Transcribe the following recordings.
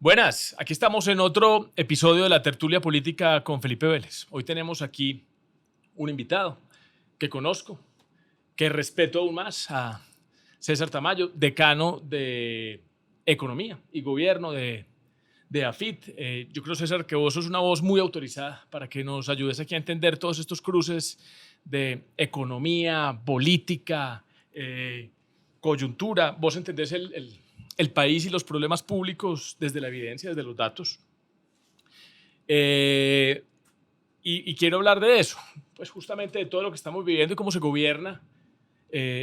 Buenas, aquí estamos en otro episodio de la tertulia política con Felipe Vélez. Hoy tenemos aquí un invitado que conozco, que respeto aún más, a César Tamayo, decano de Economía y Gobierno de AFIT. Yo creo, César, que vos sos una voz muy autorizada para que nos ayudes aquí a entender todos estos cruces de economía, política, coyuntura. Vos entendés el país y los problemas públicos desde la evidencia, desde los datos. Y quiero hablar de eso, pues justamente de todo lo que estamos viviendo y cómo se gobierna,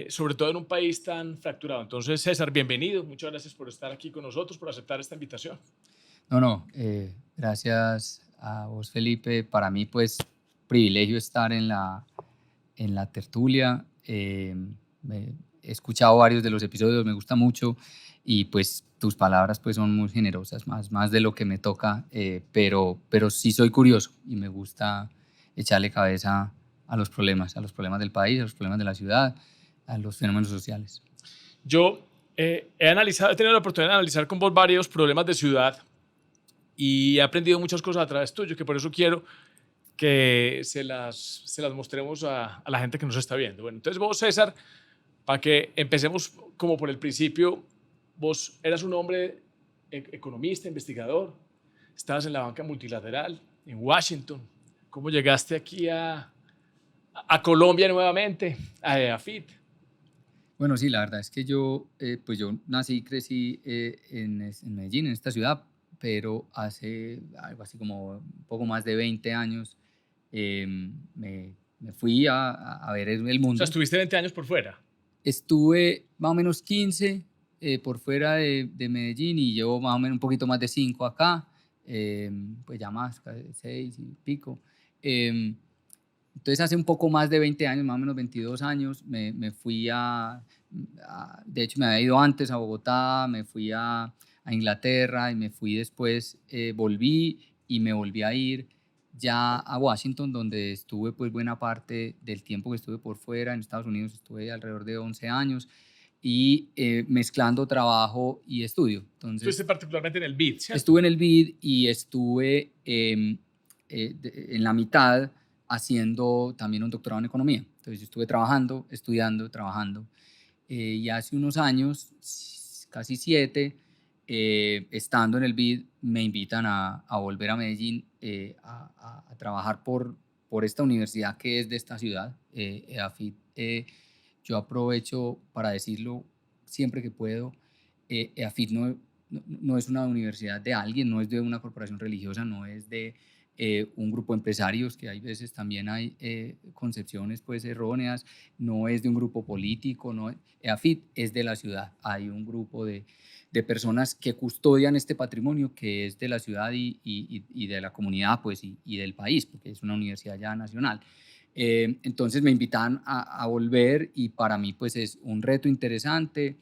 sobre todo en un país tan fracturado. Entonces, César, bienvenido. Muchas gracias por estar aquí con nosotros, por aceptar esta invitación. Gracias a vos, Felipe. Para mí, pues, privilegio estar en la tertulia. He escuchado varios de los episodios, me gusta mucho y pues tus palabras pues son muy generosas, más de lo que me toca, pero sí soy curioso y me gusta echarle cabeza a los problemas del país, a los problemas de la ciudad, a los fenómenos sociales. Yo he tenido la oportunidad de analizar con vos varios problemas de ciudad y he aprendido muchas cosas a través tuyo, que por eso quiero que se las mostremos a la gente que nos está viendo. Bueno, entonces vos, César, para que empecemos como por el principio, vos eras un hombre economista, investigador, estabas en la banca multilateral, en Washington. ¿Cómo llegaste aquí a Colombia nuevamente, a AFIT? Bueno, sí, la verdad es que yo nací y crecí en Medellín, en esta ciudad, pero hace algo así como un poco más de 20 años me fui a ver el O sea, mundo. estuviste 20 años por fuera. Estuve más o menos 15 por fuera de Medellín y llevo más o menos un poquito más de 5 acá, pues ya más, 6 y pico. Entonces hace un poco más de 20 años, más o menos 22 años, me fui de hecho me había ido antes a Bogotá, me fui a Inglaterra y me fui después, volví y me volví a ir ya a Washington, donde estuve pues buena parte del tiempo que estuve por fuera. En Estados Unidos estuve alrededor de 11 años y mezclando trabajo y estudio. Estuviste Entonces particularmente en el BID, estuve ¿cierto? en el BID y estuve en la mitad haciendo también un doctorado en economía. Entonces yo estuve trabajando, estudiando, trabajando. Y hace unos años, casi 7, estando en el BID, me invitan a volver a Medellín a trabajar por esta universidad que es de esta ciudad, EAFIT. Yo aprovecho para decirlo siempre que puedo. EAFIT no es una universidad de alguien, no es de una corporación religiosa, no es de un grupo de empresarios, que hay veces también hay concepciones pues erróneas, no es de un grupo político, no. EAFIT es de la ciudad. Hay un grupo de personas que custodian este patrimonio que es de la ciudad y de la comunidad pues, y del país, porque es una universidad ya nacional. Entonces me invitan a volver y para mí pues es un reto interesante,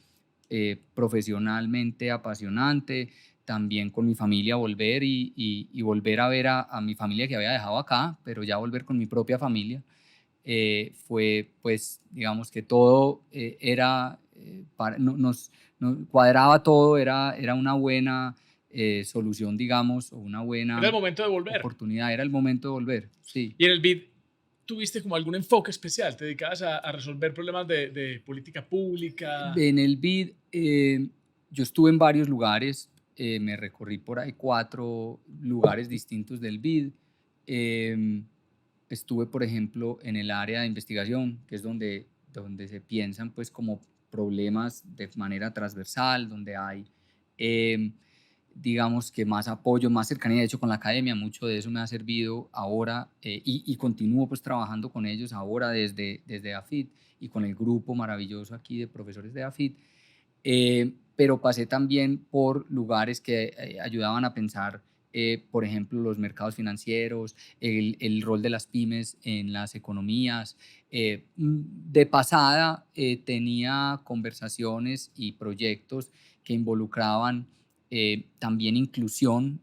profesionalmente apasionante, también con mi familia volver y volver a ver a mi familia que había dejado acá, pero ya volver con mi propia familia. Fue pues digamos que todo nos cuadraba todo, era una buena solución, digamos, o una Era el buena momento de volver. oportunidad, era el momento de volver, sí. Y en el BID, ¿tuviste como algún enfoque especial? ¿Te dedicabas a resolver problemas de política pública? En el BID, yo estuve en varios lugares, me recorrí por ahí 4 lugares distintos del BID. Estuve, por ejemplo, en el área de investigación, que es donde se piensan pues como problemas de manera transversal, donde hay, digamos que más apoyo, más cercanía, de hecho con la academia, mucho de eso me ha servido ahora y continúo pues trabajando con ellos ahora desde AFIT y con el grupo maravilloso aquí de profesores de AFIT, pero pasé también por lugares que ayudaban a pensar, por ejemplo, los mercados financieros, el rol de las pymes en las economías. De pasada tenía conversaciones y proyectos que involucraban también inclusión,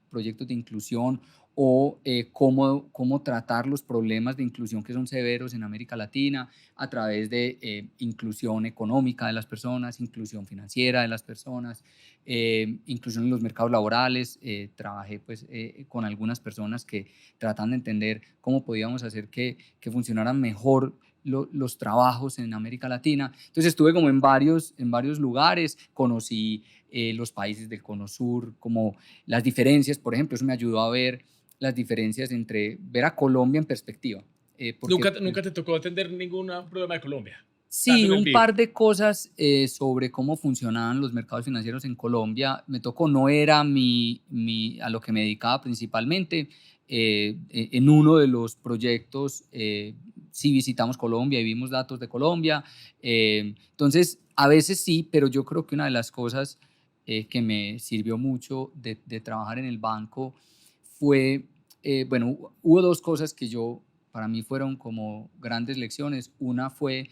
proyectos de inclusión o cómo tratar los problemas de inclusión que son severos en América Latina a través de inclusión económica de las personas, inclusión financiera de las personas, inclusión en los mercados laborales. Trabajé pues, con algunas personas que tratan de entender cómo podíamos hacer que funcionaran mejor los trabajos en América Latina. Entonces estuve como en varios lugares, conocí los países del Cono Sur, como las diferencias, por ejemplo, eso me ayudó a ver las diferencias ver a Colombia en perspectiva. Porque ¿Nunca te tocó atender ningún problema de Colombia? sí, un par de cosas sobre cómo funcionaban los mercados financieros en Colombia me tocó, no era a lo que me dedicaba principalmente. En uno de los proyectos sí visitamos Colombia y vimos datos de Colombia. Entonces, a veces sí, pero yo creo que una de las cosas que me sirvió mucho de trabajar en el banco fue, bueno, hubo dos cosas que para mí fueron como grandes lecciones. Una fue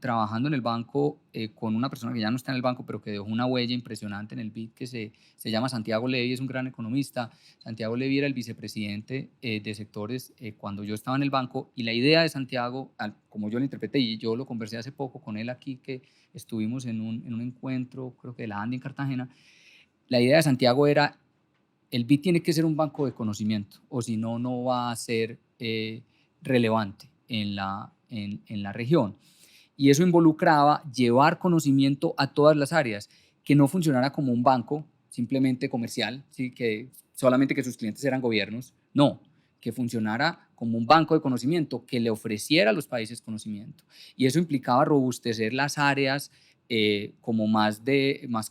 trabajando en el banco con una persona que ya no está en el banco, pero que dejó una huella impresionante en el BID, que se llama Santiago Levy, es un gran economista. Santiago Levy era el vicepresidente de sectores cuando yo estaba en el banco, y la idea de Santiago, como yo lo interpreté, y yo lo conversé hace poco con él aquí, que estuvimos en un encuentro, creo que de la ANDI en Cartagena, la idea de Santiago era: el BID tiene que ser un banco de conocimiento, o si no, no va a ser relevante en la región. Y eso involucraba llevar conocimiento a todas las áreas, que no funcionara como un banco simplemente comercial, ¿sí? Que solamente que sus clientes eran gobiernos. No, que funcionara como un banco de conocimiento, que le ofreciera a los países conocimiento. Y eso implicaba robustecer las áreas como más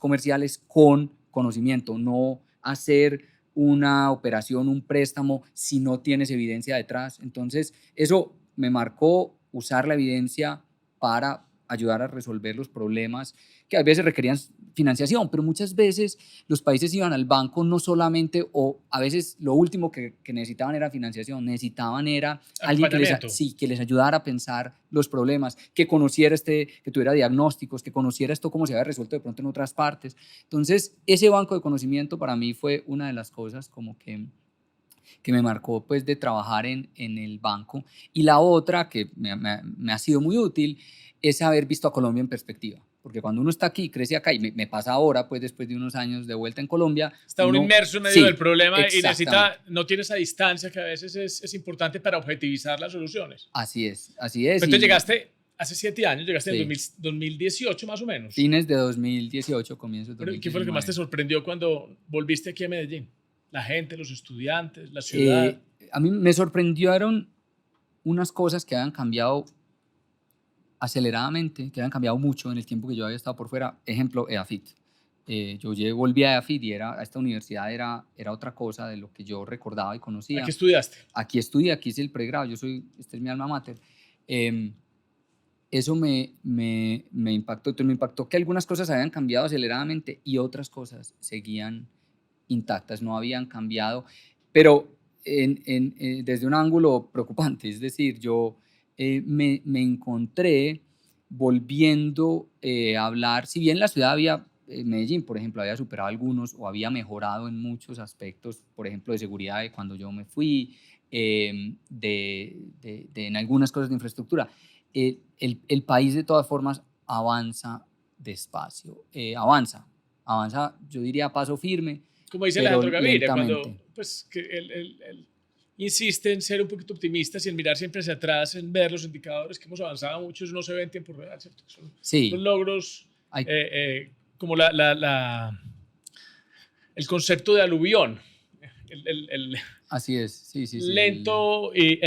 comerciales con conocimiento, no hacer una operación, un préstamo, si no tienes evidencia detrás. Entonces, eso me marcó usar la evidencia para ayudar a resolver los problemas que a veces requerían financiación, pero muchas veces los países iban al banco no solamente, o a veces lo último que necesitaban era financiación, necesitaban era alguien que les ayudara a pensar los problemas, que conociera que tuviera diagnósticos, que conociera esto cómo se había resuelto de pronto en otras partes. Entonces, ese banco de conocimiento para mí fue una de las cosas como que me marcó pues de trabajar en el banco. Y la otra que me ha sido muy útil es haber visto a Colombia en perspectiva, porque cuando uno está aquí, crece acá, y me pasa ahora pues después de unos años de vuelta en Colombia. Está uno inmerso en medio del problema y no tiene esa distancia que a veces es importante para objetivizar las soluciones. Así es. Entonces llegaste hace 7 años, llegaste sí. en 2018 más o menos. Fines de 2018, comienzos de 2019. ¿Qué fue lo que más te sorprendió cuando volviste aquí a Medellín? La gente, los estudiantes, la ciudad. A mí me sorprendieron unas cosas que habían cambiado aceleradamente, que habían cambiado mucho en el tiempo que yo había estado por fuera. Ejemplo, EAFIT. Yo volví a EAFIT y a esta universidad era otra cosa de lo que yo recordaba y conocía. ¿Aquí estudiaste? Aquí estudié, aquí hice el pregrado, este es mi alma mater. Eso me impactó. Entonces me impactó que algunas cosas habían cambiado aceleradamente y otras cosas seguían intactas, no habían cambiado, pero desde un ángulo preocupante. Es decir, yo me encontré volviendo a hablar, si bien la ciudad Medellín, por ejemplo, había superado algunos o había mejorado en muchos aspectos, por ejemplo, de seguridad de cuando yo me fui, en algunas cosas de infraestructura. El país de todas formas avanza despacio, avanza, yo diría a paso firme. Como dice Alejandro Gaviria, cuando pues, que él insiste en ser un poquito optimistas y en mirar siempre hacia atrás, en ver los indicadores que hemos avanzado mucho, eso no se ve en tiempo real, ¿cierto? Son los logros, como el concepto de aluvión. Así es, sí. Lento y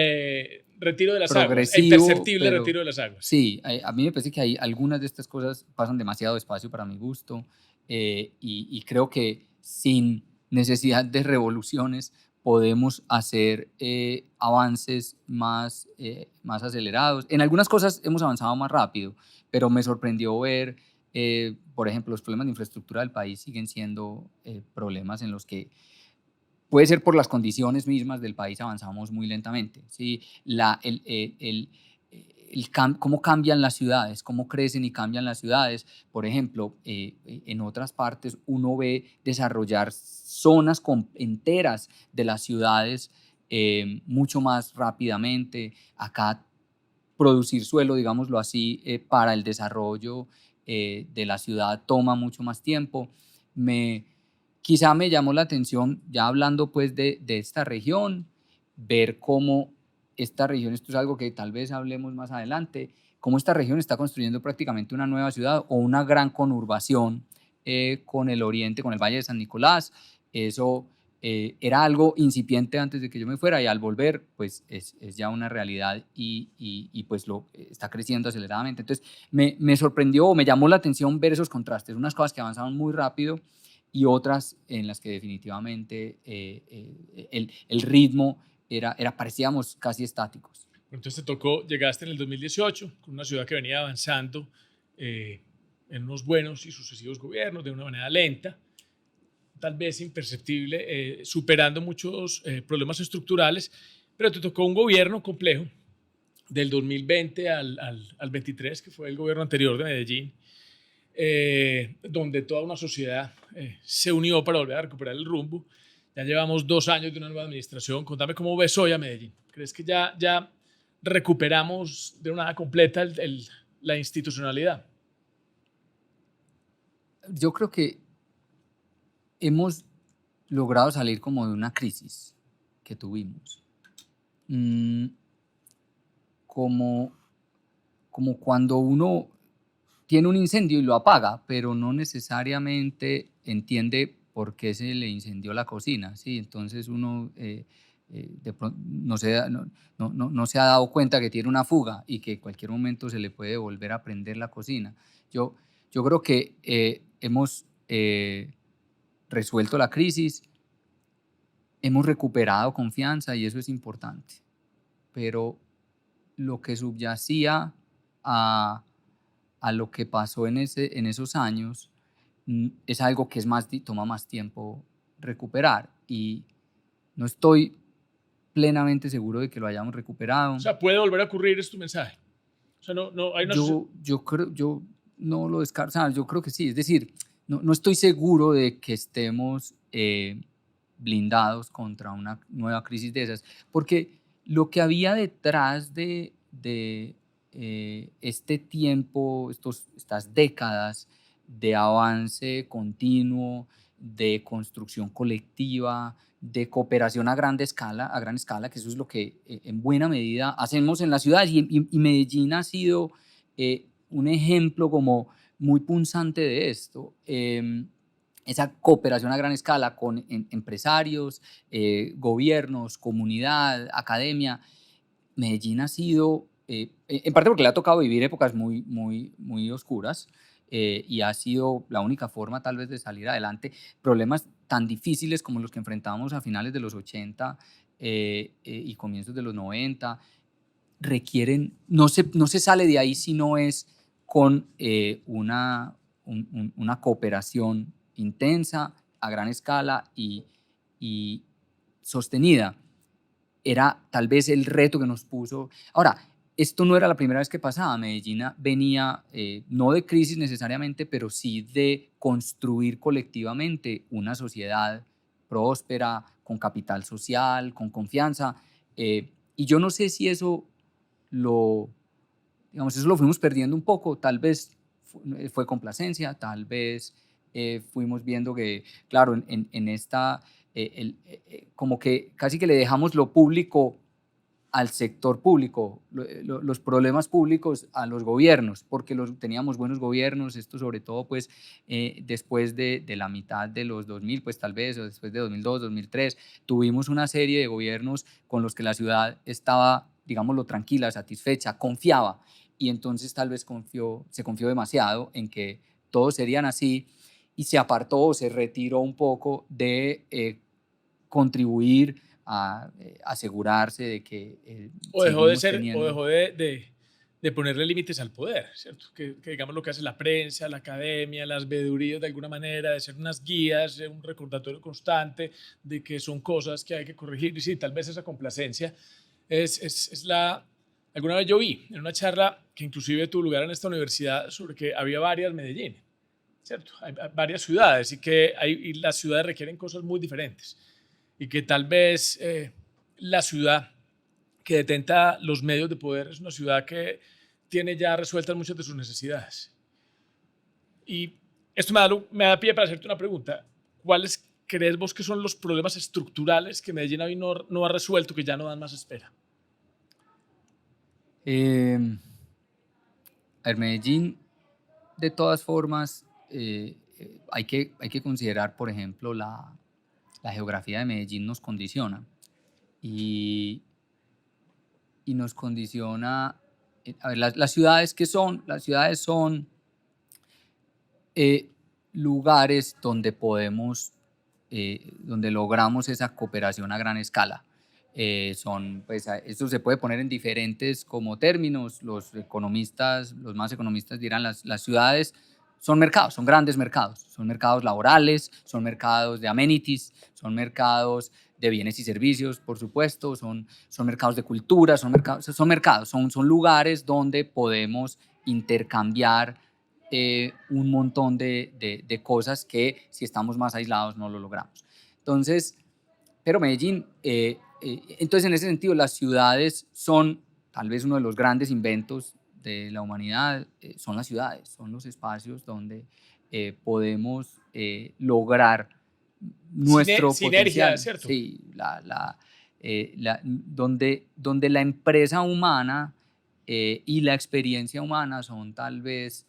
retiro de las aguas, imperceptible retiro de las aguas. Sí, a mí me parece que hay algunas de estas cosas pasan demasiado despacio para mi gusto, y creo que sin necesidad de revoluciones podemos hacer avances más acelerados. En algunas cosas hemos avanzado más rápido, pero me sorprendió ver, por ejemplo, los problemas de infraestructura del país siguen siendo problemas en los que puede ser por las condiciones mismas del país avanzamos muy lentamente. ¿Sí? cómo cambian las ciudades, cómo crecen y cambian las ciudades. Por ejemplo, en otras partes uno ve desarrollar zonas enteras de las ciudades mucho más rápidamente. Acá producir suelo, digámoslo así, para el desarrollo de la ciudad toma mucho más tiempo. Quizá me llamó la atención, ya hablando pues de esta región, ver cómo esta región, esto es algo que tal vez hablemos más adelante, cómo esta región está construyendo prácticamente una nueva ciudad o una gran conurbación con el oriente, con el Valle de San Nicolás. Eso era algo incipiente antes de que yo me fuera y al volver pues es ya una realidad y pues está creciendo aceleradamente. Entonces me sorprendió, me llamó la atención ver esos contrastes, unas cosas que avanzaban muy rápido y otras en las que definitivamente el ritmo parecíamos casi estáticos. Entonces llegaste en el 2018 con una ciudad que venía avanzando en unos buenos y sucesivos gobiernos de una manera lenta, tal vez imperceptible, superando muchos problemas estructurales, pero te tocó un gobierno complejo del 2020 al 23, que fue el gobierno anterior de Medellín, donde toda una sociedad se unió para volver a recuperar el rumbo. Ya llevamos 2 años de una nueva administración. Contame cómo ves hoy a Medellín. ¿Crees que ya recuperamos de una manera completa la institucionalidad? Yo creo que hemos logrado salir como de una crisis que tuvimos. Como cuando uno tiene un incendio y lo apaga, pero no necesariamente entiende por qué se le incendió la cocina, ¿sí? Entonces uno de pronto no se ha dado cuenta que tiene una fuga y que en cualquier momento se le puede volver a prender la cocina. Yo creo que hemos resuelto la crisis, hemos recuperado confianza y eso es importante, pero lo que subyacía a lo que pasó en esos años es algo que toma más tiempo recuperar y no estoy plenamente seguro de que lo hayamos recuperado. O sea, puede volver a ocurrir, es tu mensaje. O sea, yo no lo descarto, o sea, yo creo que sí, es decir, no estoy seguro de que estemos blindados contra una nueva crisis de esas, porque lo que había detrás de este tiempo, estas décadas de avance continuo, de construcción colectiva, de cooperación a gran escala, que eso es lo que en buena medida hacemos en la ciudad y Medellín ha sido un ejemplo como muy punzante de esto. Esa cooperación a gran escala con empresarios, gobiernos, comunidad, academia. Medellín ha sido, en parte porque le ha tocado vivir épocas muy oscuras y ha sido la única forma tal vez de salir adelante. Problemas tan difíciles como los que enfrentábamos a finales de los 80 y comienzos de los 90 requieren, no se sale de ahí si no es con una cooperación intensa, a gran escala y sostenida. Era tal vez el reto que nos puso. Ahora, esto no era la primera vez que pasaba. Medellín venía no de crisis necesariamente, pero sí de construir colectivamente una sociedad próspera, con capital social, con confianza. Y yo no sé si eso eso lo fuimos perdiendo un poco. Tal vez fue complacencia, tal vez fuimos viendo que, claro, en esta, como que casi que le dejamos lo público al sector público, los problemas públicos a los gobiernos, porque teníamos buenos gobiernos, esto sobre todo pues después de la mitad de los 2000, pues tal vez, o después de 2002, 2003, tuvimos una serie de gobiernos con los que la ciudad estaba, digámoslo, tranquila, satisfecha, confiaba, y entonces tal vez se confió demasiado en que todos serían así, y se apartó, se retiró un poco de contribuir a asegurarse de que o dejó de ponerle límites al poder, ¿cierto? Que digamos lo que hace la prensa, la academia, las veedurías de alguna manera, de ser unas guías, un recordatorio constante de que son cosas que hay que corregir. Y sí, tal vez esa complacencia es la alguna vez yo vi en una charla que inclusive tuvo lugar en esta universidad sobre que había varias Medellín, ¿cierto? Hay varias ciudades y las ciudades requieren cosas muy diferentes y que tal vez la ciudad que detenta los medios de poder es una ciudad que tiene ya resueltas muchas de sus necesidades. Y esto me da pie para hacerte una pregunta. ¿Cuáles crees vos que son los problemas estructurales que Medellín hoy no ha resuelto, que ya no dan más espera? Eh, a ver, Medellín, de todas formas, hay que considerar, por ejemplo, la geografía de Medellín nos condiciona y, y nos condiciona. A ver, las ciudades que son, las ciudades son eh, lugares donde donde logramos esa cooperación a gran escala. Pues, esto se puede poner en diferentes como términos. Los economistas, los más economistas dirán las ciudades son mercados, son mercados laborales, son mercados de amenities, son mercados de bienes y servicios, por supuesto, son mercados de cultura, son lugares donde podemos intercambiar un montón de cosas que si estamos más aislados no lo logramos. Entonces, pero Medellín, entonces en ese sentido las ciudades son tal vez uno de los grandes inventos de la humanidad, son las ciudades, son los espacios donde podemos lograr nuestro sinergia, potencial. ¿cierto? Sí, donde la empresa humana y la experiencia humana son tal vez,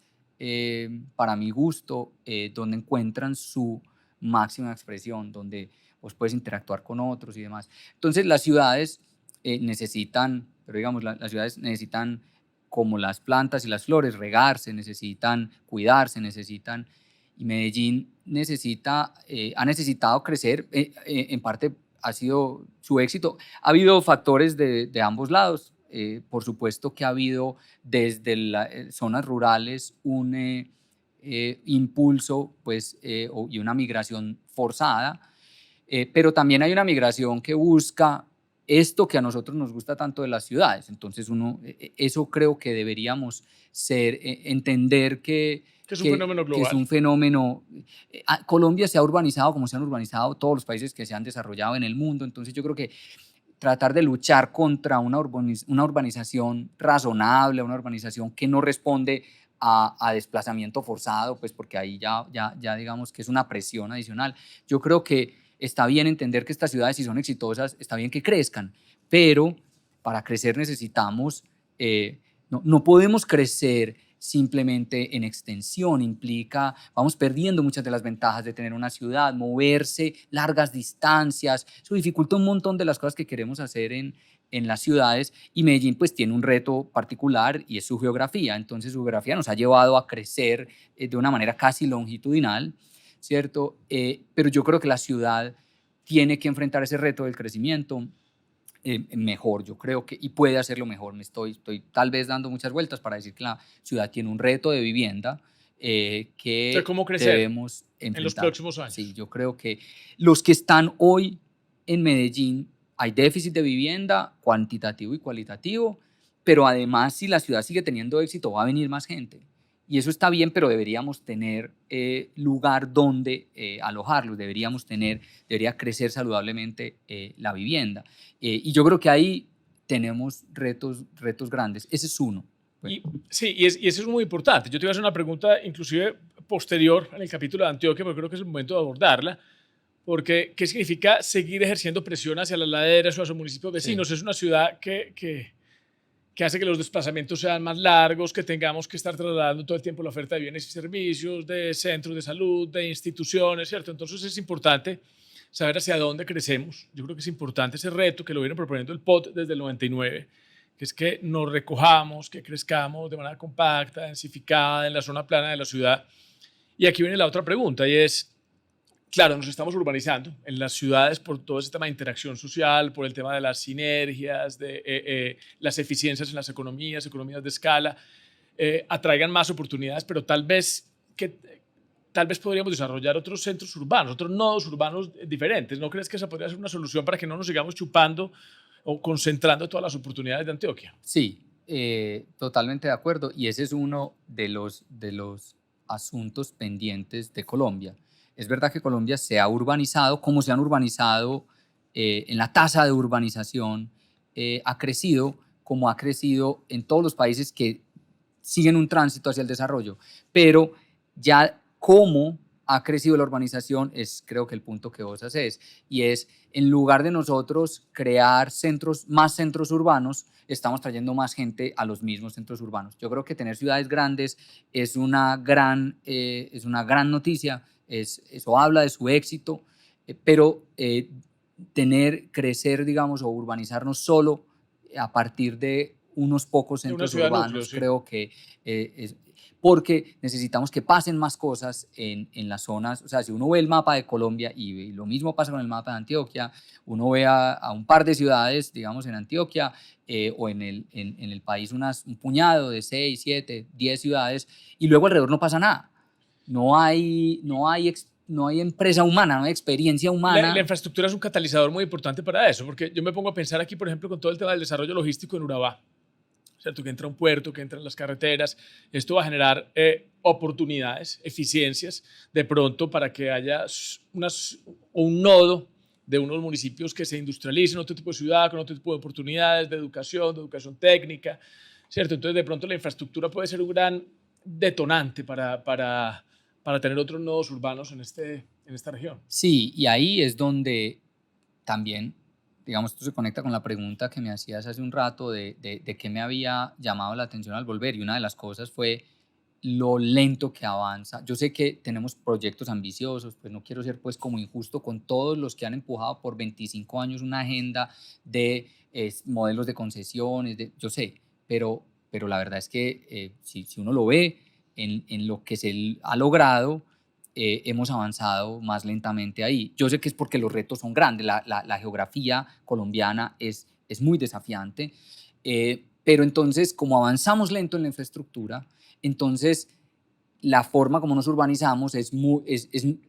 para mi gusto, donde encuentran su máxima expresión, donde vos puedes interactuar con otros y demás. Entonces las ciudades necesitan, pero digamos, las ciudades necesitan, como las plantas y las flores, regarse, necesitan cuidarse, y Medellín ha necesitado crecer, en parte ha sido su éxito. Ha habido factores de ambos lados. Por supuesto que ha habido desde las zonas rurales un impulso pues, y una migración forzada, pero también hay una migración que busca esto que a nosotros nos gusta tanto de las ciudades. Entonces eso creo que deberíamos entender que es un fenómeno global. Que es un fenómeno. Colombia se ha urbanizado como se han urbanizado todos los países que se han desarrollado en el mundo. Entonces yo creo que tratar de luchar contra una urbanización razonable, una urbanización que no responde a desplazamiento forzado, pues porque ahí ya digamos que es una presión adicional. Yo creo que está bien entender que estas ciudades, si son exitosas, está bien que crezcan, pero para crecer necesitamos, no podemos crecer simplemente en extensión. Vamos perdiendo muchas de las ventajas de tener una ciudad, moverse largas distancias, eso dificulta un montón de las cosas que queremos hacer en las ciudades, y Medellín pues tiene un reto particular y es su geografía. Entonces su geografía nos ha llevado a crecer de una manera casi longitudinal, ¿cierto? Pero yo creo que la ciudad tiene que enfrentar ese reto del crecimiento mejor, yo creo que, y puede hacerlo mejor. Estoy tal vez dando muchas vueltas para decir que la ciudad tiene un reto de vivienda que ¿cómo crecer debemos enfrentar en los próximos años? Sí, yo creo que los que están hoy en Medellín, hay déficit de vivienda cuantitativo y cualitativo, pero además si la ciudad sigue teniendo éxito va a venir más gente. Y eso está bien, pero deberíamos tener lugar donde alojarlos, debería crecer saludablemente la vivienda. Y yo creo que ahí tenemos retos grandes. Ese es uno. Sí, y eso es muy importante. Yo te iba a hacer una pregunta inclusive posterior en el capítulo de Antioquia, porque creo que es el momento de abordarla. Porque, ¿qué significa seguir ejerciendo presión hacia las laderas o hacia los municipios vecinos? Sí. Es una ciudad que hace que los desplazamientos sean más largos, que tengamos que estar trasladando todo el tiempo la oferta de bienes y servicios, de centros de salud, de instituciones, ¿cierto? Entonces es importante saber hacia dónde crecemos. Yo creo que es importante ese reto que lo viene proponiendo el POT desde el 99, que es que nos recojamos, que crezcamos de manera compacta, densificada en la zona plana de la ciudad. Y aquí viene la otra pregunta, y es, claro, nos estamos urbanizando en las ciudades por todo ese tema de interacción social, por el tema de las sinergias, de las eficiencias en las economías de escala, atraigan más oportunidades, pero tal vez podríamos desarrollar otros centros urbanos, otros nodos urbanos diferentes. ¿No crees que esa podría ser una solución para que no nos sigamos chupando o concentrando todas las oportunidades de Antioquia? Sí, Totalmente de acuerdo, y ese es uno de los asuntos pendientes de Colombia. Es verdad que Colombia se ha urbanizado, como se han urbanizado en la tasa de urbanización, ha crecido como ha crecido en todos los países que siguen un tránsito hacia el desarrollo, pero ya cómo ha crecido la urbanización es creo que el punto que vos haces, y es en lugar de nosotros crear más centros urbanos, estamos trayendo más gente a los mismos centros urbanos. Yo creo que tener ciudades grandes es una gran noticia, eso habla de su éxito, pero crecer, digamos, o urbanizarnos solo a partir de unos pocos De una centros ciudad núcleo, urbanos, sí. creo que es porque necesitamos que pasen más cosas en las zonas. O sea, si uno ve el mapa de Colombia, y lo mismo pasa con el mapa de Antioquia, uno ve a un par de ciudades, digamos, en Antioquia o en el país un puñado de 6, 7, 10 ciudades, y luego alrededor no pasa nada. No hay empresa humana, no hay experiencia La humana. infraestructura es un catalizador muy importante para eso, porque yo me pongo a pensar aquí, por ejemplo, con todo el tema del desarrollo logístico en Urabá, ¿cierto? Que entra un puerto, que entran las carreteras. Esto va a generar oportunidades, eficiencias, de pronto para que haya un nodo de unos municipios que se industrialicen, otro tipo de ciudad, con otro tipo de oportunidades de educación técnica, ¿cierto? Entonces, de pronto la infraestructura puede ser un gran detonante para tener otros nodos urbanos en esta región. Sí, y ahí es donde también, digamos, esto se conecta con la pregunta que me hacías hace un rato de qué me había llamado la atención al volver, y una de las cosas fue lo lento que avanza. Yo sé que tenemos proyectos ambiciosos, pues no quiero ser pues como injusto con todos los que han empujado por 25 años una agenda de modelos de concesiones, yo sé, pero la verdad es que si uno lo ve en lo que se ha logrado, hemos avanzado más lentamente ahí. Yo sé que es porque los retos son grandes, la geografía colombiana es muy desafiante, pero entonces como avanzamos lento en la infraestructura, entonces la forma como nos urbanizamos es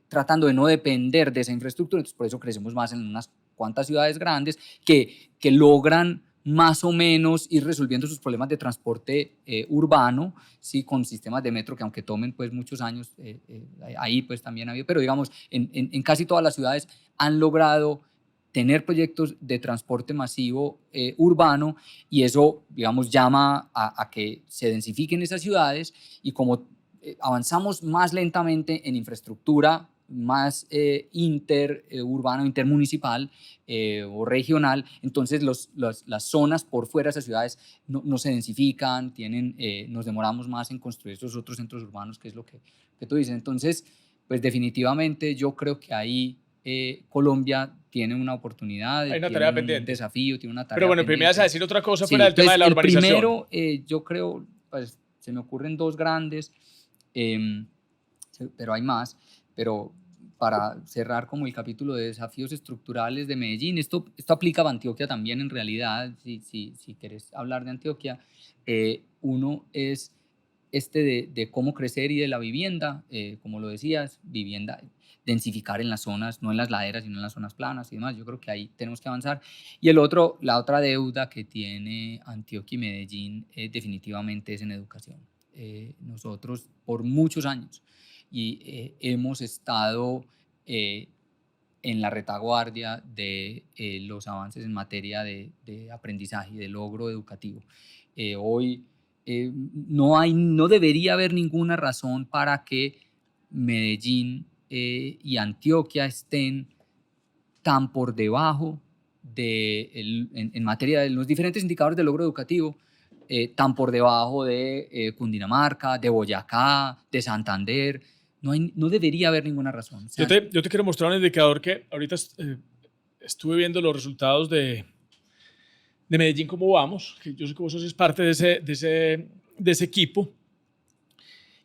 tratando de no depender de esa infraestructura. Entonces por eso crecemos más en unas cuantas ciudades grandes que logran más o menos ir resolviendo sus problemas de transporte urbano, ¿sí? Con sistemas de metro que aunque tomen pues muchos años, ahí pues también ha habido, pero digamos en casi todas las ciudades han logrado tener proyectos de transporte masivo urbano, y eso, digamos, llama a que se densifiquen esas ciudades, y como avanzamos más lentamente en infraestructura más interurbana, intermunicipal o regional, entonces las zonas por fuera de esas ciudades no se densifican, nos demoramos más en construir esos otros centros urbanos, que es lo que tú dices. Entonces, pues definitivamente yo creo que ahí Colombia tiene una oportunidad, Hay una tiene tarea un pendiente. desafío, tiene una Pero tarea bueno, primero me vas a pendiente. decir otra cosa fuera Sí, del tema pues de la el urbanización. primero, yo creo, pues se me ocurren dos grandes, em, pero hay más. Pero para cerrar como el capítulo de desafíos estructurales de Medellín, esto aplica a Antioquia también en realidad, si querés hablar de Antioquia, uno es de cómo crecer y de la vivienda, como lo decías, vivienda, densificar en las zonas, no en las laderas, sino en las zonas planas y demás. Yo creo que ahí tenemos que avanzar. Y la otra deuda que tiene Antioquia y Medellín definitivamente es en educación. Nosotros por muchos años hemos estado en la retaguardia de los avances en materia de aprendizaje y de logro educativo. Hoy no debería haber ninguna razón para que Medellín y Antioquia estén tan por debajo en materia de los diferentes indicadores de logro educativo, tan por debajo de Cundinamarca, de Boyacá, de Santander. No debería haber ninguna razón. O sea, Yo te quiero mostrar un indicador que ahorita estuve viendo los resultados de Medellín, cómo vamos, que yo sé que vos sos parte de ese equipo.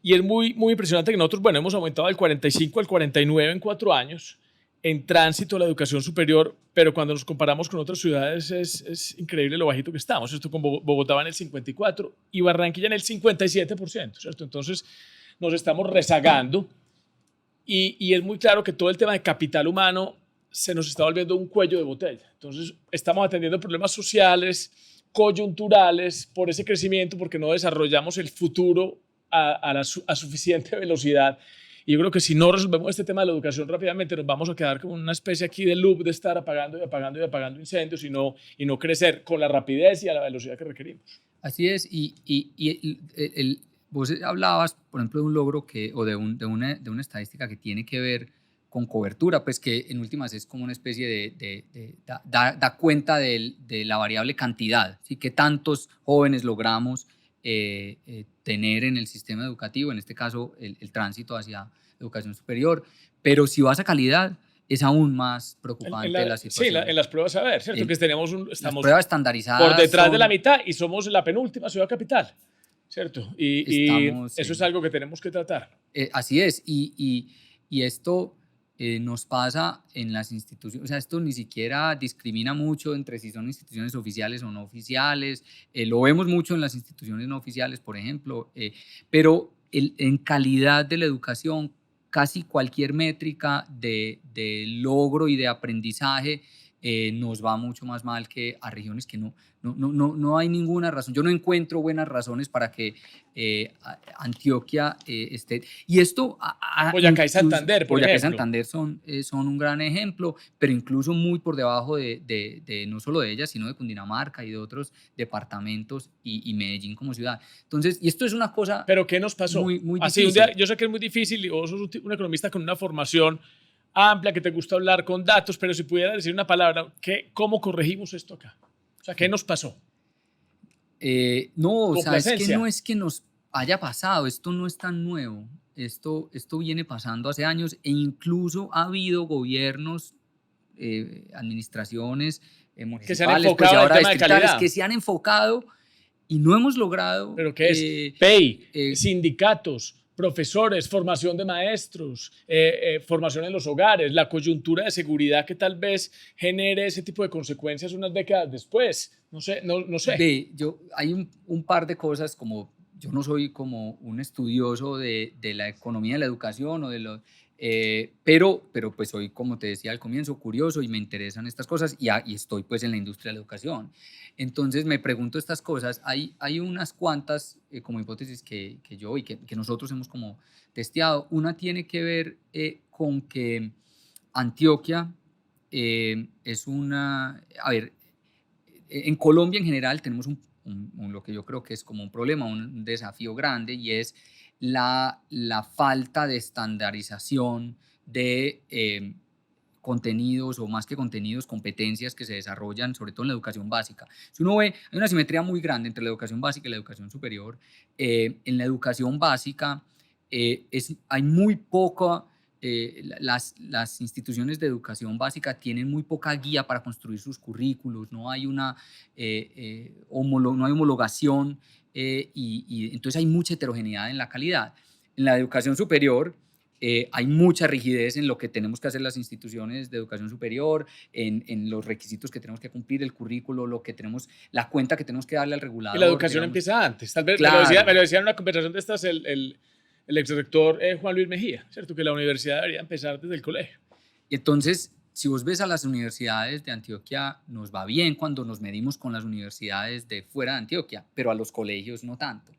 Y es muy, muy impresionante que nosotros, bueno, hemos aumentado del 45 al 49 en 4 años en tránsito a la educación superior, pero cuando nos comparamos con otras ciudades es increíble lo bajito que estamos. Esto con Bogotá va en el 54 y Barranquilla en el 57%, ¿cierto? Entonces nos estamos rezagando y es muy claro que todo el tema de capital humano se nos está volviendo un cuello de botella. Entonces estamos atendiendo problemas sociales, coyunturales por ese crecimiento, porque no desarrollamos el futuro a suficiente velocidad. Y yo creo que si no resolvemos este tema de la educación rápidamente, nos vamos a quedar como una especie aquí de loop de estar apagando y apagando y apagando incendios y no crecer con la rapidez y a la velocidad que requerimos. Así es, vos hablabas, por ejemplo, de un logro o de una estadística que tiene que ver con cobertura, pues que en últimas es como una especie da cuenta de la variable cantidad, ¿sí? Que tantos jóvenes logramos tener en el sistema educativo, en este caso el tránsito hacia educación superior, pero si vas a calidad, es aún más preocupante la situación. Sí, en las pruebas a ver, ¿cierto? Que estamos las pruebas estandarizadas por detrás de la mitad y somos la penúltima ciudad capital, ¿cierto? Y eso es algo que tenemos que tratar. Así es, y esto nos pasa en las instituciones, o sea, esto ni siquiera discrimina mucho entre si son instituciones oficiales o no oficiales, lo vemos mucho en las instituciones no oficiales, por ejemplo, pero en calidad de la educación, casi cualquier métrica de logro y de aprendizaje nos va mucho más mal que a regiones que no hay ninguna razón. Yo no encuentro buenas razones para que Antioquia esté. Y esto... Boyacá y Santander, por Boyacá y ejemplo. Santander son un gran ejemplo, pero incluso muy por debajo de no solo de ellas, sino de Cundinamarca y de otros departamentos y Medellín como ciudad. Entonces, y esto es una cosa... ¿Pero qué nos pasó? Muy difícil. Así, un día, yo sé que es muy difícil y vos sos un economista con una formación amplia, que te gusta hablar con datos, pero si pudiera decir una palabra, ¿cómo corregimos esto acá? O sea, ¿qué nos pasó? No, o sea, es que no es que nos haya pasado, esto no es tan nuevo, esto viene pasando hace años e incluso ha habido gobiernos, administraciones municipales, que se han enfocado pues, en el tema de calidad, que se han enfocado y no hemos logrado. ¿Pero qué es? PEI, sindicatos, profesores, formación de maestros, formación en los hogares, la coyuntura de seguridad que tal vez genere ese tipo de consecuencias unas décadas después. No sé. Hay un par de cosas, como yo no soy como un estudioso de la economía de la educación pero pues soy, como te decía al comienzo, curioso y me interesan estas cosas y estoy pues en la industria de la educación. Entonces me pregunto estas cosas. Hay unas cuantas como hipótesis que yo y que nosotros hemos como testeado. Una tiene que ver con que Antioquia es una... A ver, en Colombia en general tenemos lo que yo creo que es como un problema, un desafío grande, y es la falta de estandarización de contenidos, o más que contenidos, competencias que se desarrollan, sobre todo en la educación básica. Si uno ve, hay una simetría muy grande entre la educación básica y la educación superior. En la educación básica hay muy poca... las instituciones de educación básica tienen muy poca guía para construir sus currículos, no hay no hay homologación y entonces hay mucha heterogeneidad en la calidad. En la educación superior hay mucha rigidez en lo que tenemos que hacer las instituciones de educación superior, en los requisitos que tenemos que cumplir, el currículo, la cuenta que tenemos que darle al regulador. Y la educación empieza antes. Tal vez claro. me lo decía en una conversación de estas el exrector Juan Luis Mejía, ¿cierto? Que la universidad debería empezar desde el colegio. Entonces, si vos ves a las universidades de Antioquia, nos va bien cuando nos medimos con las universidades de fuera de Antioquia, pero a los colegios no tanto.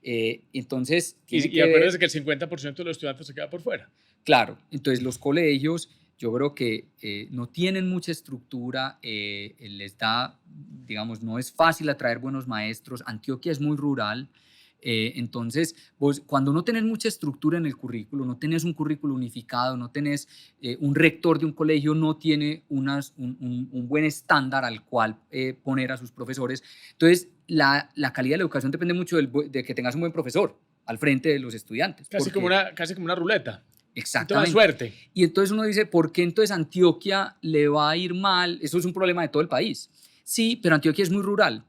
Entonces... Y acuérdense que el 50% de los estudiantes se queda por fuera. Claro, entonces los colegios yo creo que no tienen mucha estructura, les da, digamos, no es fácil atraer buenos maestros. Antioquia es muy rural. Entonces, vos, cuando no tenés mucha estructura en el currículo, no tenés un currículo unificado, no tenés un rector de un colegio, no tiene un buen estándar al cual poner a sus profesores. Entonces, la calidad de la educación depende mucho de que tengas un buen profesor al frente de los estudiantes. Casi como una ruleta. Exactamente. Toda suerte. Y entonces uno dice, ¿por qué entonces Antioquia le va a ir mal? Eso es un problema de todo el país. Sí, pero Antioquia es muy rural.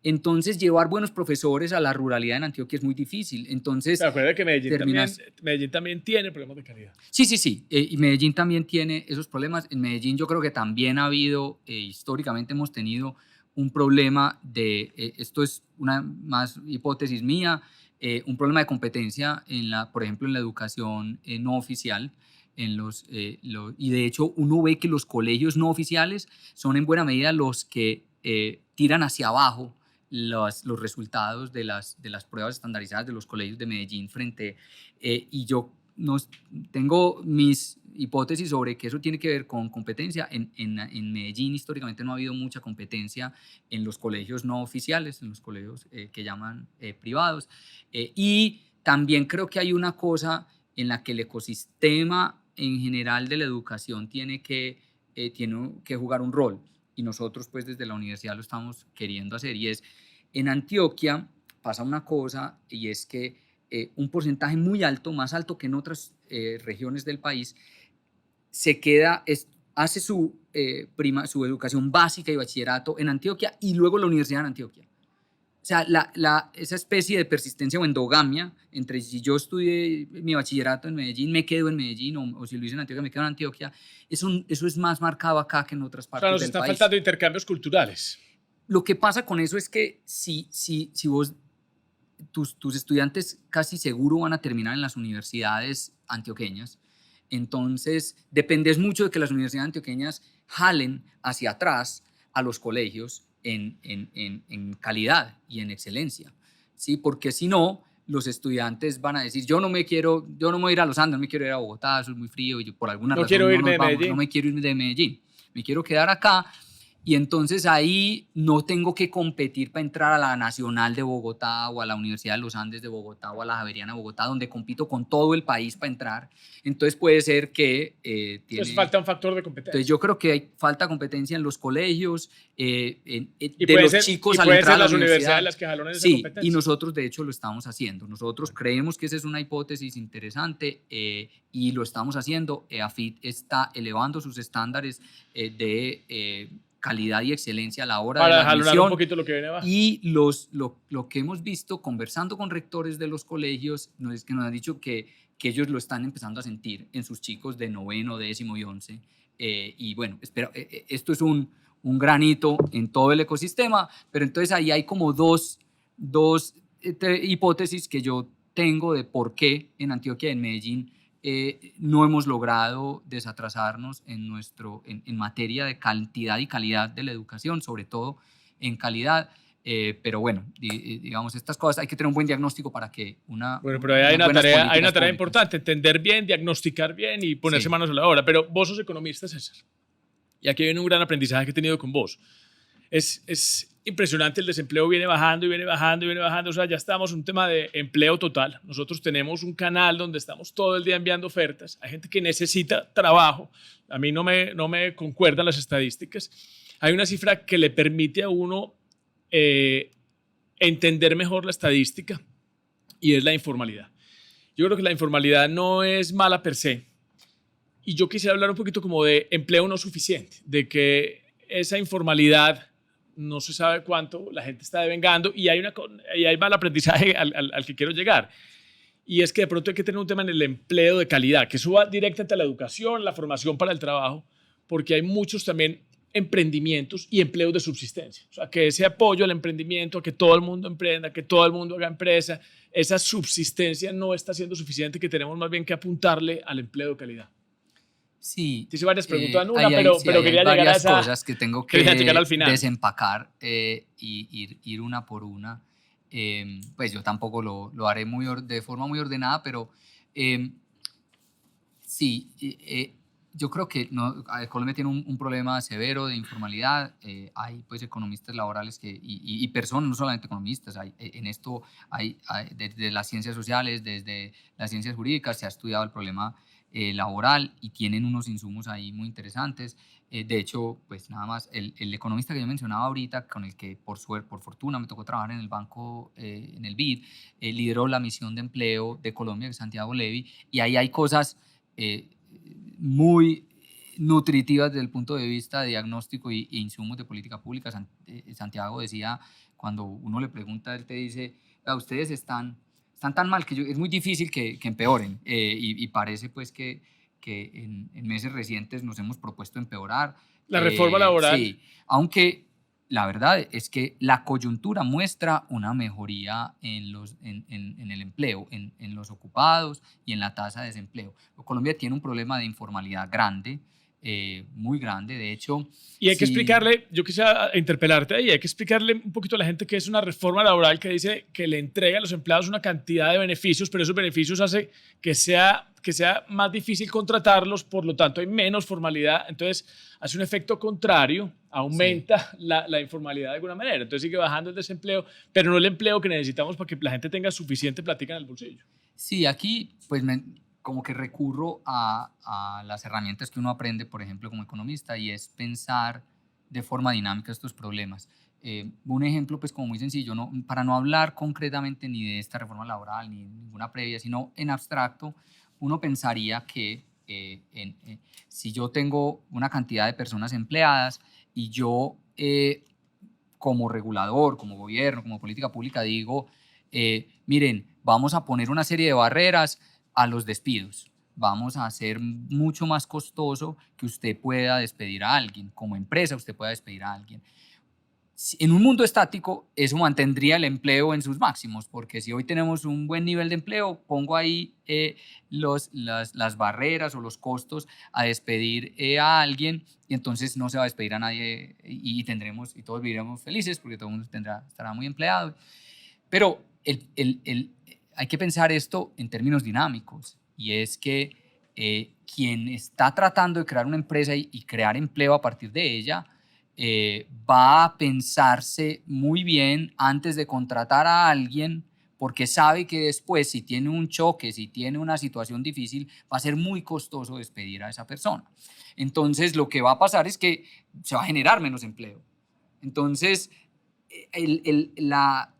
Entonces, llevar buenos profesores a la ruralidad en Antioquia es muy difícil. Entonces, pero acuérdate que Medellín también tiene problemas de calidad. Sí. Y Medellín también tiene esos problemas. En Medellín yo creo que también ha habido, históricamente hemos tenido un problema esto es una más hipótesis mía, un problema de competencia, por ejemplo, en la educación no oficial. Y de hecho, uno ve que los colegios no oficiales son en buena medida los que tiran hacia abajo los resultados de las pruebas estandarizadas de los colegios de Medellín y yo tengo mis hipótesis sobre que eso tiene que ver con competencia. En Medellín históricamente no ha habido mucha competencia en los colegios no oficiales, en los colegios que llaman privados. Y también creo que hay una cosa en la que el ecosistema en general de la educación tiene que jugar un rol. Y nosotros pues desde la universidad lo estamos queriendo hacer. Y es, en Antioquia pasa una cosa, y es que un porcentaje muy alto, más alto que en otras regiones del país, hace su educación básica y bachillerato en Antioquia y luego la universidad en Antioquia. O sea, esa especie de persistencia o endogamia entre si yo estudié mi bachillerato en Medellín, me quedo en Medellín, o si lo hice en Antioquia, me quedo en Antioquia, eso es más marcado acá que en otras partes del país. Nos están faltando intercambios culturales. Lo que pasa con eso es que si tus estudiantes casi seguro van a terminar en las universidades antioqueñas, entonces dependes mucho de que las universidades antioqueñas jalen hacia atrás a los colegios en calidad y en excelencia, ¿sí? Porque si no, los estudiantes van a decir, yo no me voy a ir a los Andes, no me quiero ir a Bogotá, eso es muy frío, y yo por alguna razón no me quiero ir de Medellín, me quiero quedar acá. Y entonces ahí no tengo que competir para entrar a la Nacional de Bogotá o a la Universidad de los Andes de Bogotá o a la Javeriana de Bogotá, donde compito con todo el país para entrar. Entonces puede ser que entonces falta un factor de competencia. Entonces yo creo que hay falta competencia en los colegios, de los chicos al entrar a la las universidades las que jalonen esa competencia. Y nosotros de hecho lo estamos haciendo. Nosotros creemos que esa es una hipótesis interesante y lo estamos haciendo. EAFIT está elevando sus estándares de calidad y excelencia a la hora de la admisión. Un poquito lo que viene abajo. Y lo que hemos visto conversando con rectores de los colegios es que nos han dicho que ellos lo están empezando a sentir en sus chicos de 9º, 10º y 11. Y bueno, esto es un granito en todo el ecosistema, pero entonces ahí hay como dos hipótesis que yo tengo de por qué en Antioquia y en Medellín no hemos logrado desatrasarnos en materia de cantidad y calidad de la educación, sobre todo en calidad. Pero bueno, digamos, estas cosas hay que tener un buen diagnóstico para que pero hay una tarea importante, entender bien, diagnosticar bien y ponerse manos a la obra. Pero vos sos economista, César, y aquí viene un gran aprendizaje que he tenido con vos. Es impresionante, el desempleo viene bajando y viene bajando y viene bajando. O sea, ya estamos en un tema de empleo total. Nosotros tenemos un canal donde estamos todo el día enviando ofertas. Hay gente que necesita trabajo. A mí no me concuerdan las estadísticas. Hay una cifra que le permite a uno entender mejor la estadística y es la informalidad. Yo creo que la informalidad no es mala per se. Y yo quisiera hablar un poquito como de empleo no suficiente, de que esa informalidad no se sabe cuánto la gente está devengando y ahí va el aprendizaje al que quiero llegar. Y es que de pronto hay que tener un tema en el empleo de calidad, que eso va directamente a la educación, la formación para el trabajo, porque hay muchos también emprendimientos y empleos de subsistencia. O sea, que ese apoyo al emprendimiento, a que todo el mundo emprenda, que todo el mundo haga empresa, esa subsistencia no está siendo suficiente, que tenemos más bien que apuntarle al empleo de calidad. Sí. Te hice varias preguntas en una, pero quería llegar a esas cosas que tengo que desempacar y ir una por una. Pues yo tampoco lo haré de forma muy ordenada, pero sí, yo creo que Colombia tiene un problema severo de informalidad. Hay pues economistas laborales y personas, no solamente economistas, en esto hay desde las ciencias sociales, desde las ciencias jurídicas se ha estudiado el problema laboral y tienen unos insumos ahí muy interesantes. De hecho, pues nada más, el economista que yo mencionaba ahorita, con el que por fortuna me tocó trabajar en el banco, en el BID, lideró la misión de empleo de Colombia, que es Santiago Levy, y ahí hay cosas muy nutritivas desde el punto de vista de diagnóstico e insumos de política pública. Santiago decía, cuando uno le pregunta, él te dice, ustedes están tan mal que es muy difícil que empeoren, y parece pues que en meses recientes nos hemos propuesto empeorar. La reforma laboral. Sí, aunque la verdad es que la coyuntura muestra una mejoría en el empleo, en los ocupados y en la tasa de desempleo. Colombia tiene un problema de informalidad grande, muy grande. De hecho, y hay que explicarle, yo quisiera interpelarte ahí, hay que explicarle un poquito a la gente que es una reforma laboral que dice que le entrega a los empleados una cantidad de beneficios, pero esos beneficios hace que sea más difícil contratarlos, por lo tanto hay menos formalidad, entonces hace un efecto contrario, aumenta la informalidad de alguna manera, entonces sigue bajando el desempleo, pero no el empleo que necesitamos para que la gente tenga suficiente plática en el bolsillo. Sí, aquí pues como que recurro a las herramientas que uno aprende, por ejemplo, como economista, y es pensar de forma dinámica estos problemas. Un ejemplo, pues como muy sencillo, para no hablar concretamente ni de esta reforma laboral, ni ninguna previa, sino en abstracto, uno pensaría que si yo tengo una cantidad de personas empleadas y yo como regulador, como gobierno, como política pública, digo, miren, vamos a poner una serie de barreras a los despidos. Vamos a hacer mucho más costoso que usted pueda despedir a alguien. Como empresa, usted pueda despedir a alguien. En un mundo estático, eso mantendría el empleo en sus máximos, porque si hoy tenemos un buen nivel de empleo, pongo ahí las barreras o los costos a despedir a alguien, y entonces no se va a despedir a nadie y todos viviremos felices porque todo el mundo estará muy empleado. Pero hay que pensar esto en términos dinámicos, y es que quien está tratando de crear una empresa y crear empleo a partir de ella, va a pensarse muy bien antes de contratar a alguien, porque sabe que después, si tiene un choque, si tiene una situación difícil, va a ser muy costoso despedir a esa persona. Entonces, lo que va a pasar es que se va a generar menos empleo. Entonces, la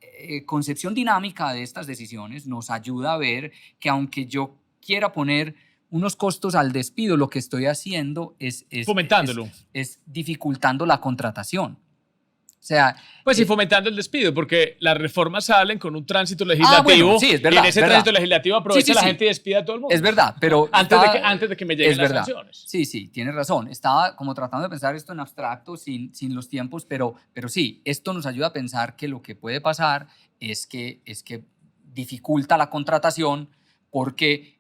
concepción dinámica de estas decisiones nos ayuda a ver que aunque yo quiera poner unos costos al despido, lo que estoy haciendo es fomentándolo. Es dificultando la contratación. O sea, pues sí, fomentando el despido, porque las reformas salen con un tránsito legislativo. Bueno, sí, es verdad, y en ese tránsito legislativo aprovecha la gente y despide a todo el mundo. Es verdad, pero antes de que me lleguen las sanciones. Sí, tienes razón. Estaba como tratando de pensar esto en abstracto, sin los tiempos, pero sí, esto nos ayuda a pensar que lo que puede pasar es que dificulta la contratación porque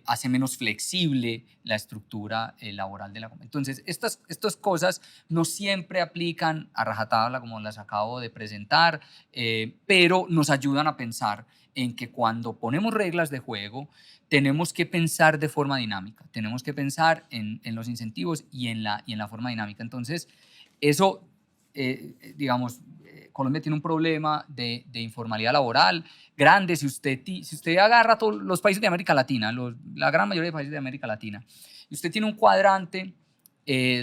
hace menos flexible la estructura laboral de la compañía. Entonces, estas cosas no siempre aplican a rajatabla como las acabo de presentar, pero nos ayudan a pensar en que cuando ponemos reglas de juego, tenemos que pensar de forma dinámica, tenemos que pensar en los incentivos y en la forma dinámica. Entonces, eso, digamos, Colombia tiene un problema de informalidad laboral grande. Si usted agarra todos los países de América Latina, la gran mayoría de países de América Latina, y usted tiene un cuadrante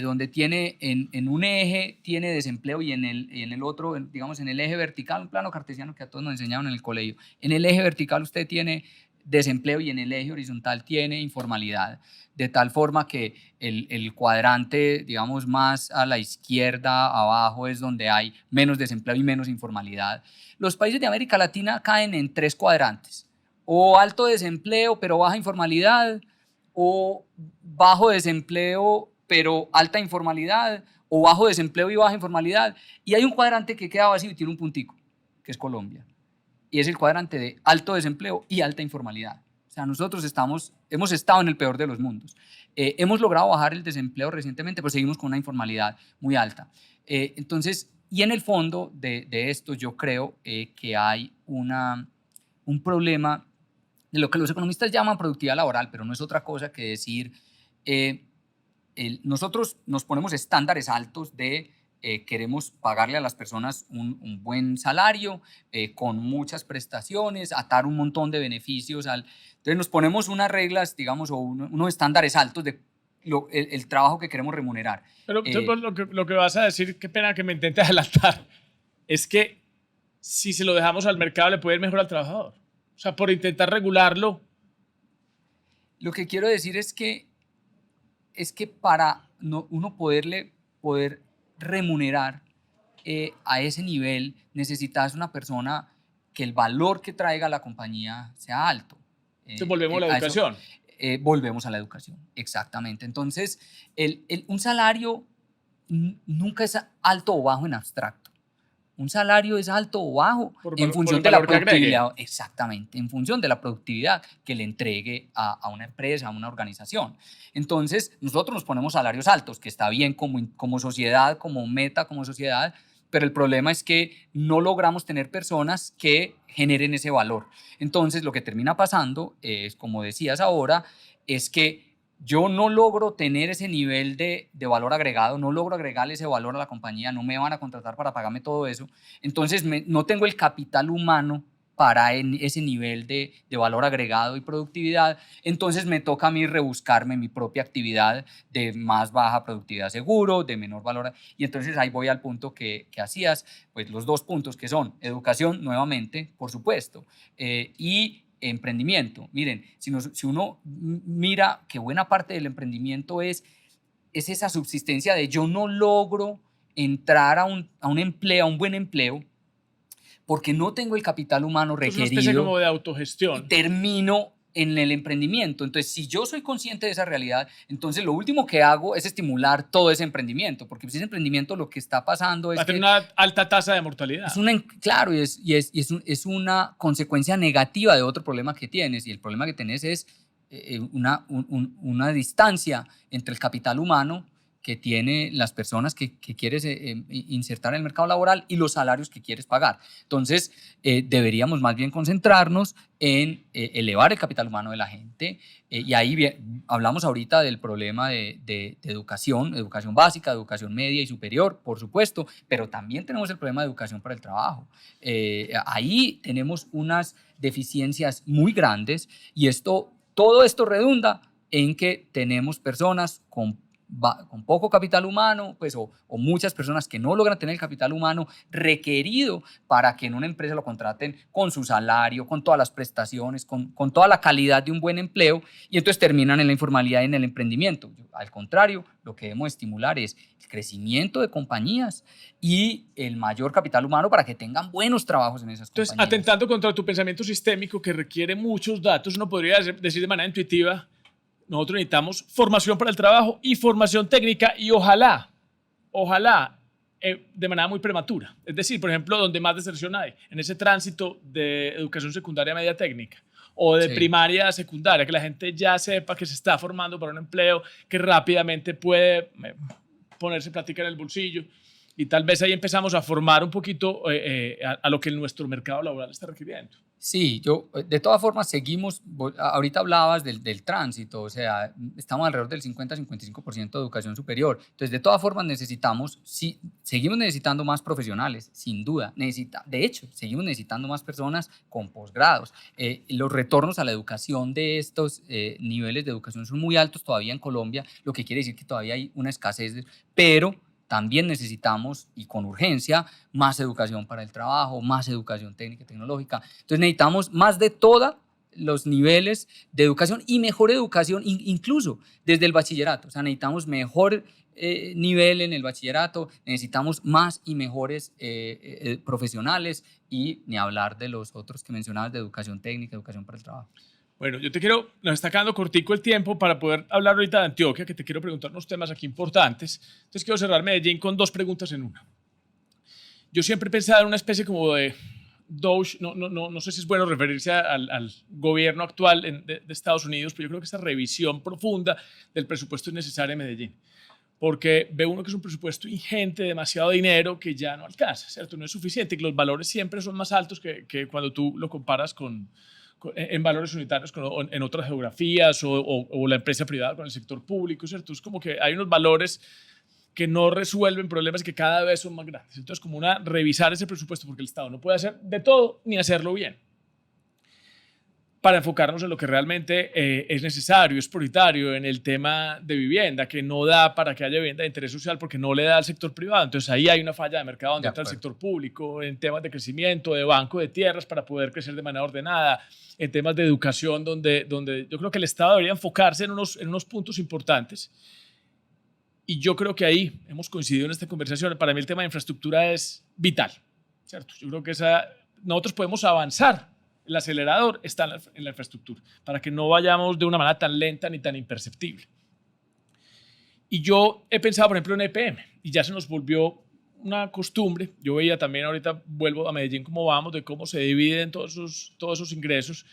donde tiene en un eje tiene desempleo y en el otro, digamos en el eje vertical, un plano cartesiano que a todos nos enseñaron en el colegio, en el eje vertical usted tiene desempleo y en el eje horizontal tiene informalidad, de tal forma que el cuadrante, digamos, más a la izquierda, abajo, es donde hay menos desempleo y menos informalidad. Los países de América Latina caen en 3 cuadrantes, o alto desempleo pero baja informalidad, o bajo desempleo pero alta informalidad, o bajo desempleo y baja informalidad, y hay un cuadrante que queda vacío y tiene un puntico, que es Colombia. Y es el cuadrante de alto desempleo y alta informalidad. O sea, nosotros hemos estado en el peor de los mundos. Hemos logrado bajar el desempleo recientemente, pero seguimos con una informalidad muy alta. Entonces, y en el fondo de esto yo creo que hay un problema de lo que los economistas llaman productividad laboral, pero no es otra cosa que decir, nosotros nos ponemos estándares altos de queremos pagarle a las personas un buen salario, con muchas prestaciones, atar un montón de beneficios. Entonces nos ponemos unas reglas, digamos, o unos estándares altos de el trabajo que queremos remunerar. Pero lo que vas a decir, qué pena que me intente adelantar, es que si se lo dejamos al mercado le puede ir mejor al trabajador. O sea, por intentar regularlo. Lo que quiero decir es que para uno poder remunerar a ese nivel, necesitas una persona que el valor que traiga a la compañía sea alto. Entonces volvemos a la educación. Volvemos a la educación, exactamente. Entonces, un salario nunca es alto o bajo en abstracto. un salario es alto o bajo en función el de la valor que agregue. productividad, exactamente, en función de la productividad que le entregue a una empresa, a una organización. Entonces, nosotros nos ponemos salarios altos, que está bien como sociedad, como meta, como sociedad, pero el problema es que no logramos tener personas que generen ese valor. Entonces, lo que termina pasando es, como decías ahora, es que yo no logro tener ese nivel de valor agregado, no logro agregarle ese valor a la compañía, no me van a contratar para pagarme todo eso. Entonces, no tengo el capital humano para ese nivel de valor agregado y productividad. Entonces, me toca a mí rebuscarme mi propia actividad de más baja productividad seguro, de menor valor. Y entonces ahí voy al punto que hacías, pues los dos puntos que son educación, nuevamente, por supuesto, y emprendimiento. Miren, si uno mira que buena parte del emprendimiento es esa subsistencia de yo no logro entrar a un empleo, a un buen empleo, porque no tengo el capital humano requerido. Es una especie como de Y autogestión. termino en el emprendimiento. Entonces, si yo soy consciente de esa realidad, entonces lo último que hago es estimular todo ese emprendimiento, porque ese emprendimiento lo que está pasando es Va a tener una alta tasa de mortalidad. claro, es una consecuencia negativa de otro problema que tienes, y el problema que tienes es una distancia entre el capital humano que tienen las personas que quieres insertar en el mercado laboral y los salarios que quieres pagar. Entonces, deberíamos más bien concentrarnos en elevar el capital humano de la gente. Y ahí hablamos ahorita del problema de educación básica, educación media y superior, por supuesto, pero también tenemos el problema de educación para el trabajo. Ahí tenemos unas deficiencias muy grandes, y todo esto redunda en que tenemos personas con poco capital humano, pues, o muchas personas que no logran tener el capital humano requerido para que en una empresa lo contraten con su salario, con todas las prestaciones, con toda la calidad de un buen empleo, y entonces terminan en la informalidad y en el emprendimiento. Al contrario, lo que debemos estimular es el crecimiento de compañías y el mayor capital humano para que tengan buenos trabajos en esas compañías. Entonces, atentando contra tu pensamiento sistémico que requiere muchos datos, uno podría decir de manera intuitiva: nosotros necesitamos formación para el trabajo y formación técnica, y ojalá, de manera muy prematura. Es decir, por ejemplo, donde más deserción hay, en ese tránsito de educación secundaria media técnica o de primaria a secundaria, que la gente ya sepa que se está formando para un empleo, que rápidamente puede ponerse plática en el bolsillo, y tal vez ahí empezamos a formar un poquito a lo que nuestro mercado laboral está requiriendo. Sí, de todas formas seguimos, ahorita hablabas del tránsito, o sea, estamos alrededor del 50-55% de educación superior. Entonces, de todas formas seguimos necesitando más profesionales, sin duda. De hecho, seguimos necesitando más personas con posgrados. Los retornos a la educación de estos niveles de educación son muy altos todavía en Colombia, lo que quiere decir que todavía hay una escasez, pero también necesitamos, y con urgencia, más educación para el trabajo, más educación técnica y tecnológica. Entonces necesitamos más de todos los niveles de educación, y mejor educación, incluso desde el bachillerato. O sea, necesitamos mejor nivel en el bachillerato, necesitamos más y mejores profesionales, y ni hablar de los otros que mencionabas de educación técnica, educación para el trabajo. Bueno, nos está quedando cortico el tiempo para poder hablar ahorita de Antioquia, que te quiero preguntar unos temas aquí importantes. Entonces quiero cerrar Medellín con dos preguntas en una. Yo siempre he pensado en una especie como de Doge, no sé si es bueno referirse al gobierno actual de Estados Unidos, pero yo creo que esta revisión profunda del presupuesto es necesaria en Medellín, porque ve uno que es un presupuesto ingente, demasiado dinero que ya no alcanza, ¿cierto? No es suficiente, y que los valores siempre son más altos que cuando tú lo comparas en valores unitarios en otras geografías, o la empresa privada con el sector público, ¿cierto? Es como que hay unos valores que no resuelven problemas y que cada vez son más grandes. Entonces, como revisar ese presupuesto, porque el Estado no puede hacer de todo ni hacerlo bien, para enfocarnos en lo que realmente es necesario, es prioritario en el tema de vivienda, que no da para que haya vivienda de interés social porque no le da al sector privado. Entonces ahí hay una falla de mercado donde entra el sector público, en temas de crecimiento, de banco de tierras para poder crecer de manera ordenada, en temas de educación donde yo creo que el Estado debería enfocarse en unos puntos importantes. Y yo creo que ahí hemos coincidido en esta conversación. Para mí el tema de infraestructura es vital, ¿cierto? Yo creo que nosotros podemos avanzar. El acelerador está en la infraestructura, para que no vayamos de una manera tan lenta ni tan imperceptible. Y yo he pensado, por ejemplo, en EPM, y ya se nos volvió una costumbre. Yo veía también, ahorita vuelvo a Medellín, cómo vamos, de cómo se dividen todos esos ingresos.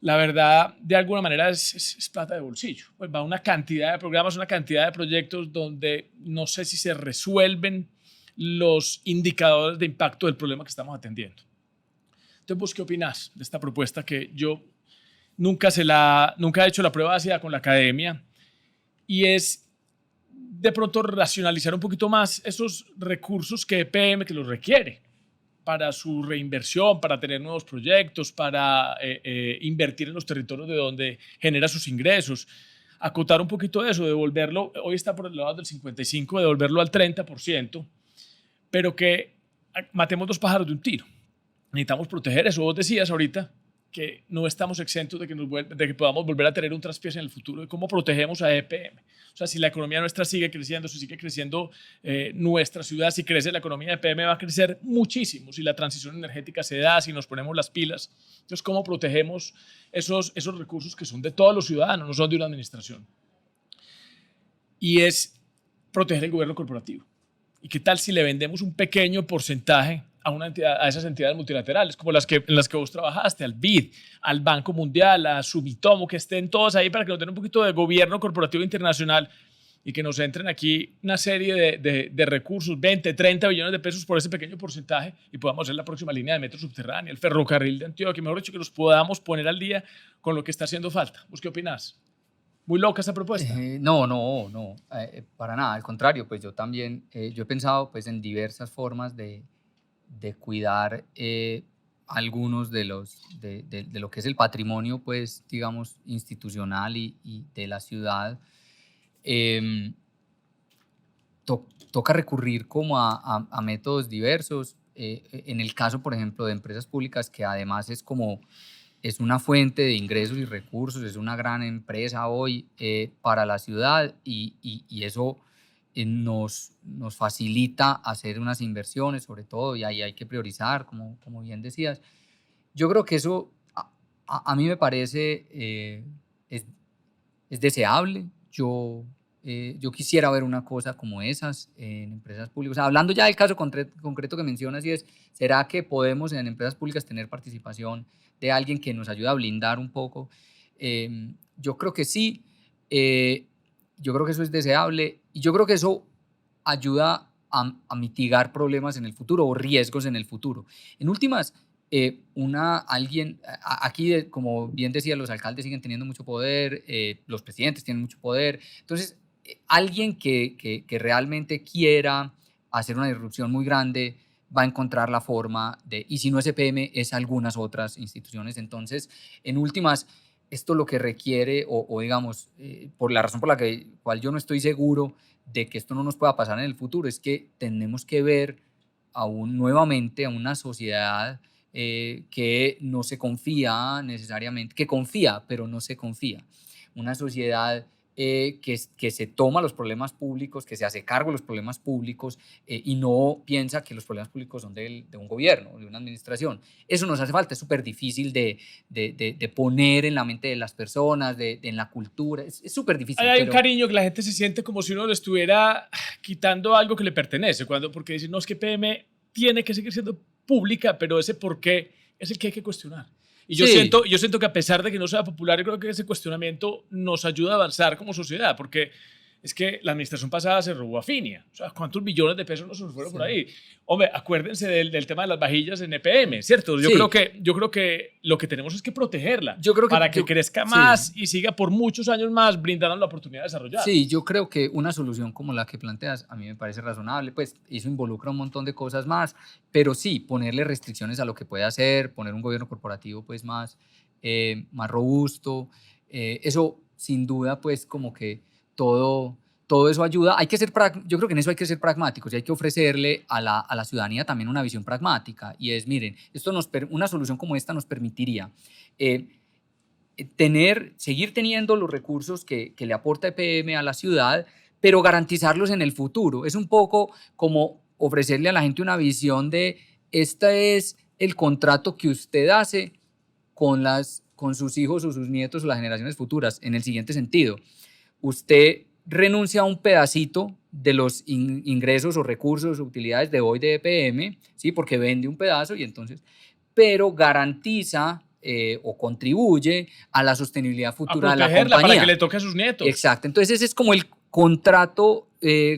La verdad, de alguna manera, es plata de bolsillo. Pues va una cantidad de programas, una cantidad de proyectos donde no sé si se resuelven los indicadores de impacto del problema que estamos atendiendo. Entonces, ¿vos qué opinás de esta propuesta que yo nunca he hecho la prueba ácida con la academia? Y es de pronto racionalizar un poquito más esos recursos que EPM que los requiere para su reinversión, para tener nuevos proyectos, para invertir en los territorios de donde genera sus ingresos, acotar un poquito eso, devolverlo, hoy está por el lado del 55%, devolverlo al 30%, pero que matemos dos pájaros de un tiro. Necesitamos proteger eso. Vos decías ahorita que no estamos exentos de que podamos volver a tener un traspiés en el futuro, de cómo protegemos a EPM. O sea, si la economía nuestra sigue creciendo, si sigue creciendo nuestra ciudad, si crece la economía de EPM va a crecer muchísimo, si la transición energética se da, si nos ponemos las pilas. Entonces, ¿cómo protegemos esos recursos que son de todos los ciudadanos, no son de una administración? Y es proteger el gobierno corporativo. ¿Y qué tal si le vendemos un pequeño porcentaje a esas entidades multilaterales, como en las que vos trabajaste, al BID, al Banco Mundial, a Sumitomo, que estén todos ahí para que nos den un poquito de gobierno corporativo internacional y que nos entren aquí una serie de recursos, 20, 30 billones de pesos por ese pequeño porcentaje y podamos hacer la próxima línea de metro subterránea, el ferrocarril de Antioquia, mejor dicho, que los podamos poner al día con lo que está haciendo falta? ¿Vos qué opinás? ¿Muy loca esa propuesta? No, para nada, al contrario, pues yo también, yo he pensado pues en diversas formas de cuidar algunos de lo que es el patrimonio, pues digamos, institucional y de la ciudad. Em, Toca recurrir como a métodos diversos. En el caso, por ejemplo, de empresas públicas, que además es una fuente de ingresos y recursos, es una gran empresa hoy para la ciudad y eso nos facilita hacer unas inversiones, sobre todo, y ahí hay que priorizar, como bien decías. Yo creo que eso a mí me parece es deseable. Yo quisiera ver una cosa como esas en empresas públicas. O sea, hablando ya del caso concreto que mencionas, y es, ¿será que podemos en empresas públicas tener participación de alguien que nos ayude a blindar un poco? Yo creo que sí. Yo creo que eso es deseable y yo creo que eso ayuda a mitigar problemas en el futuro o riesgos en el futuro. En últimas, aquí, como bien decía, los alcaldes siguen teniendo mucho poder, los presidentes tienen mucho poder. Entonces, alguien que realmente quiera hacer una disrupción muy grande va a encontrar la forma y si no es EPM, es algunas otras instituciones. Entonces, en últimas, esto lo que requiere, o digamos, por la razón por la cual yo no estoy seguro de que esto no nos pueda pasar en el futuro, es que tenemos que ver nuevamente a una sociedad que no se confía necesariamente, que confía, pero no se confía. Una sociedad que se toma los problemas públicos, que se hace cargo de los problemas públicos y no piensa que los problemas públicos son de un gobierno, de una administración. Eso nos hace falta, es súper difícil de poner en la mente de las personas, en la cultura, es súper difícil. Hay un cariño que la gente se siente como si uno le estuviera quitando algo que le pertenece, porque dicen, no, es que PM tiene que seguir siendo pública, pero ese por qué es el que hay que cuestionar. Y yo siento que a pesar de que no sea popular, yo creo que ese cuestionamiento nos ayuda a avanzar como sociedad, porque es que la administración pasada se robó a Finia. O sea, ¿cuántos billones de pesos nos fueron por ahí? Hombre, acuérdense del tema de las vajillas en EPM, ¿cierto? Yo creo que lo que tenemos es que protegerla para que crezca más y siga por muchos años más brindando la oportunidad de desarrollar. Sí, yo creo que una solución como la que planteas a mí me parece razonable, pues eso involucra un montón de cosas más, pero sí, ponerle restricciones a lo que puede hacer, poner un gobierno corporativo pues más robusto, eso sin duda pues como que todo eso ayuda. Yo creo que en eso hay que ser pragmáticos y hay que ofrecerle a la ciudadanía también una visión pragmática. Y es, miren, una solución como esta nos permitiría seguir teniendo los recursos que le aporta EPM a la ciudad, pero garantizarlos en el futuro. Es un poco como ofrecerle a la gente una visión de, este es el contrato que usted hace con sus hijos o sus nietos o las generaciones futuras, en el siguiente sentido. Usted renuncia a un pedacito de los ingresos o recursos o utilidades de hoy de EPM, ¿sí? Porque vende un pedazo y entonces, pero garantiza o contribuye a la sostenibilidad futura de la compañía. Para que le toque a sus nietos. Exacto, entonces ese es como el contrato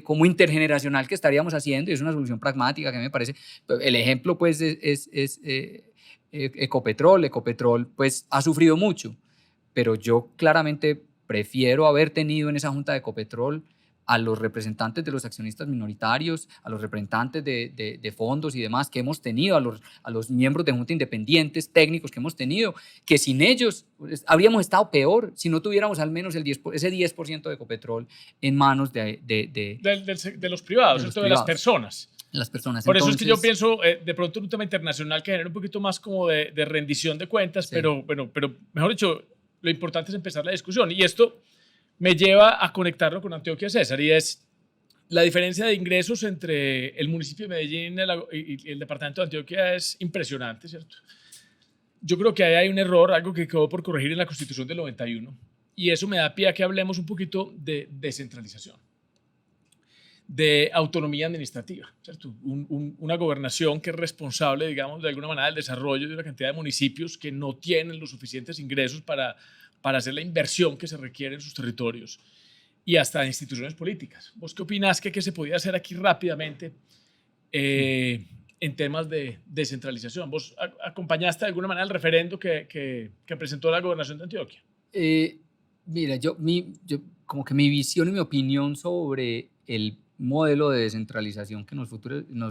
como intergeneracional que estaríamos haciendo y es una solución pragmática que me parece. El ejemplo pues es Ecopetrol. Ecopetrol pues ha sufrido mucho, pero yo claramente prefiero haber tenido en esa junta de Ecopetrol a los representantes de los accionistas minoritarios, a los representantes de fondos y demás que hemos tenido, a los miembros de junta independientes, técnicos que hemos tenido, que sin ellos pues, habríamos estado peor si no tuviéramos al menos ese 10% de Ecopetrol en manos de los privados, de las personas. Las personas. Por eso es que yo pienso, de pronto en un tema internacional que genera un poquito más como de rendición de cuentas, sí. pero mejor dicho, lo importante es empezar la discusión. Y esto me lleva a conectarlo con Antioquia, César, y es la diferencia de ingresos entre el municipio de Medellín y el departamento de Antioquia es impresionante, ¿cierto? Yo creo que ahí hay un error, algo que quedó por corregir en la Constitución del 91, y eso me da pie a que hablemos un poquito de descentralización, de autonomía administrativa, ¿cierto? Una gobernación que es responsable, digamos, de alguna manera del desarrollo de una cantidad de municipios que no tienen los suficientes ingresos para hacer la inversión que se requiere en sus territorios y hasta de instituciones políticas. ¿Vos qué opinás que se podía hacer aquí rápidamente en temas de descentralización? ¿Vos acompañaste de alguna manera el referendo que presentó la gobernación de Antioquia? Mira, yo como que mi visión y mi opinión sobre el modelo de descentralización que nos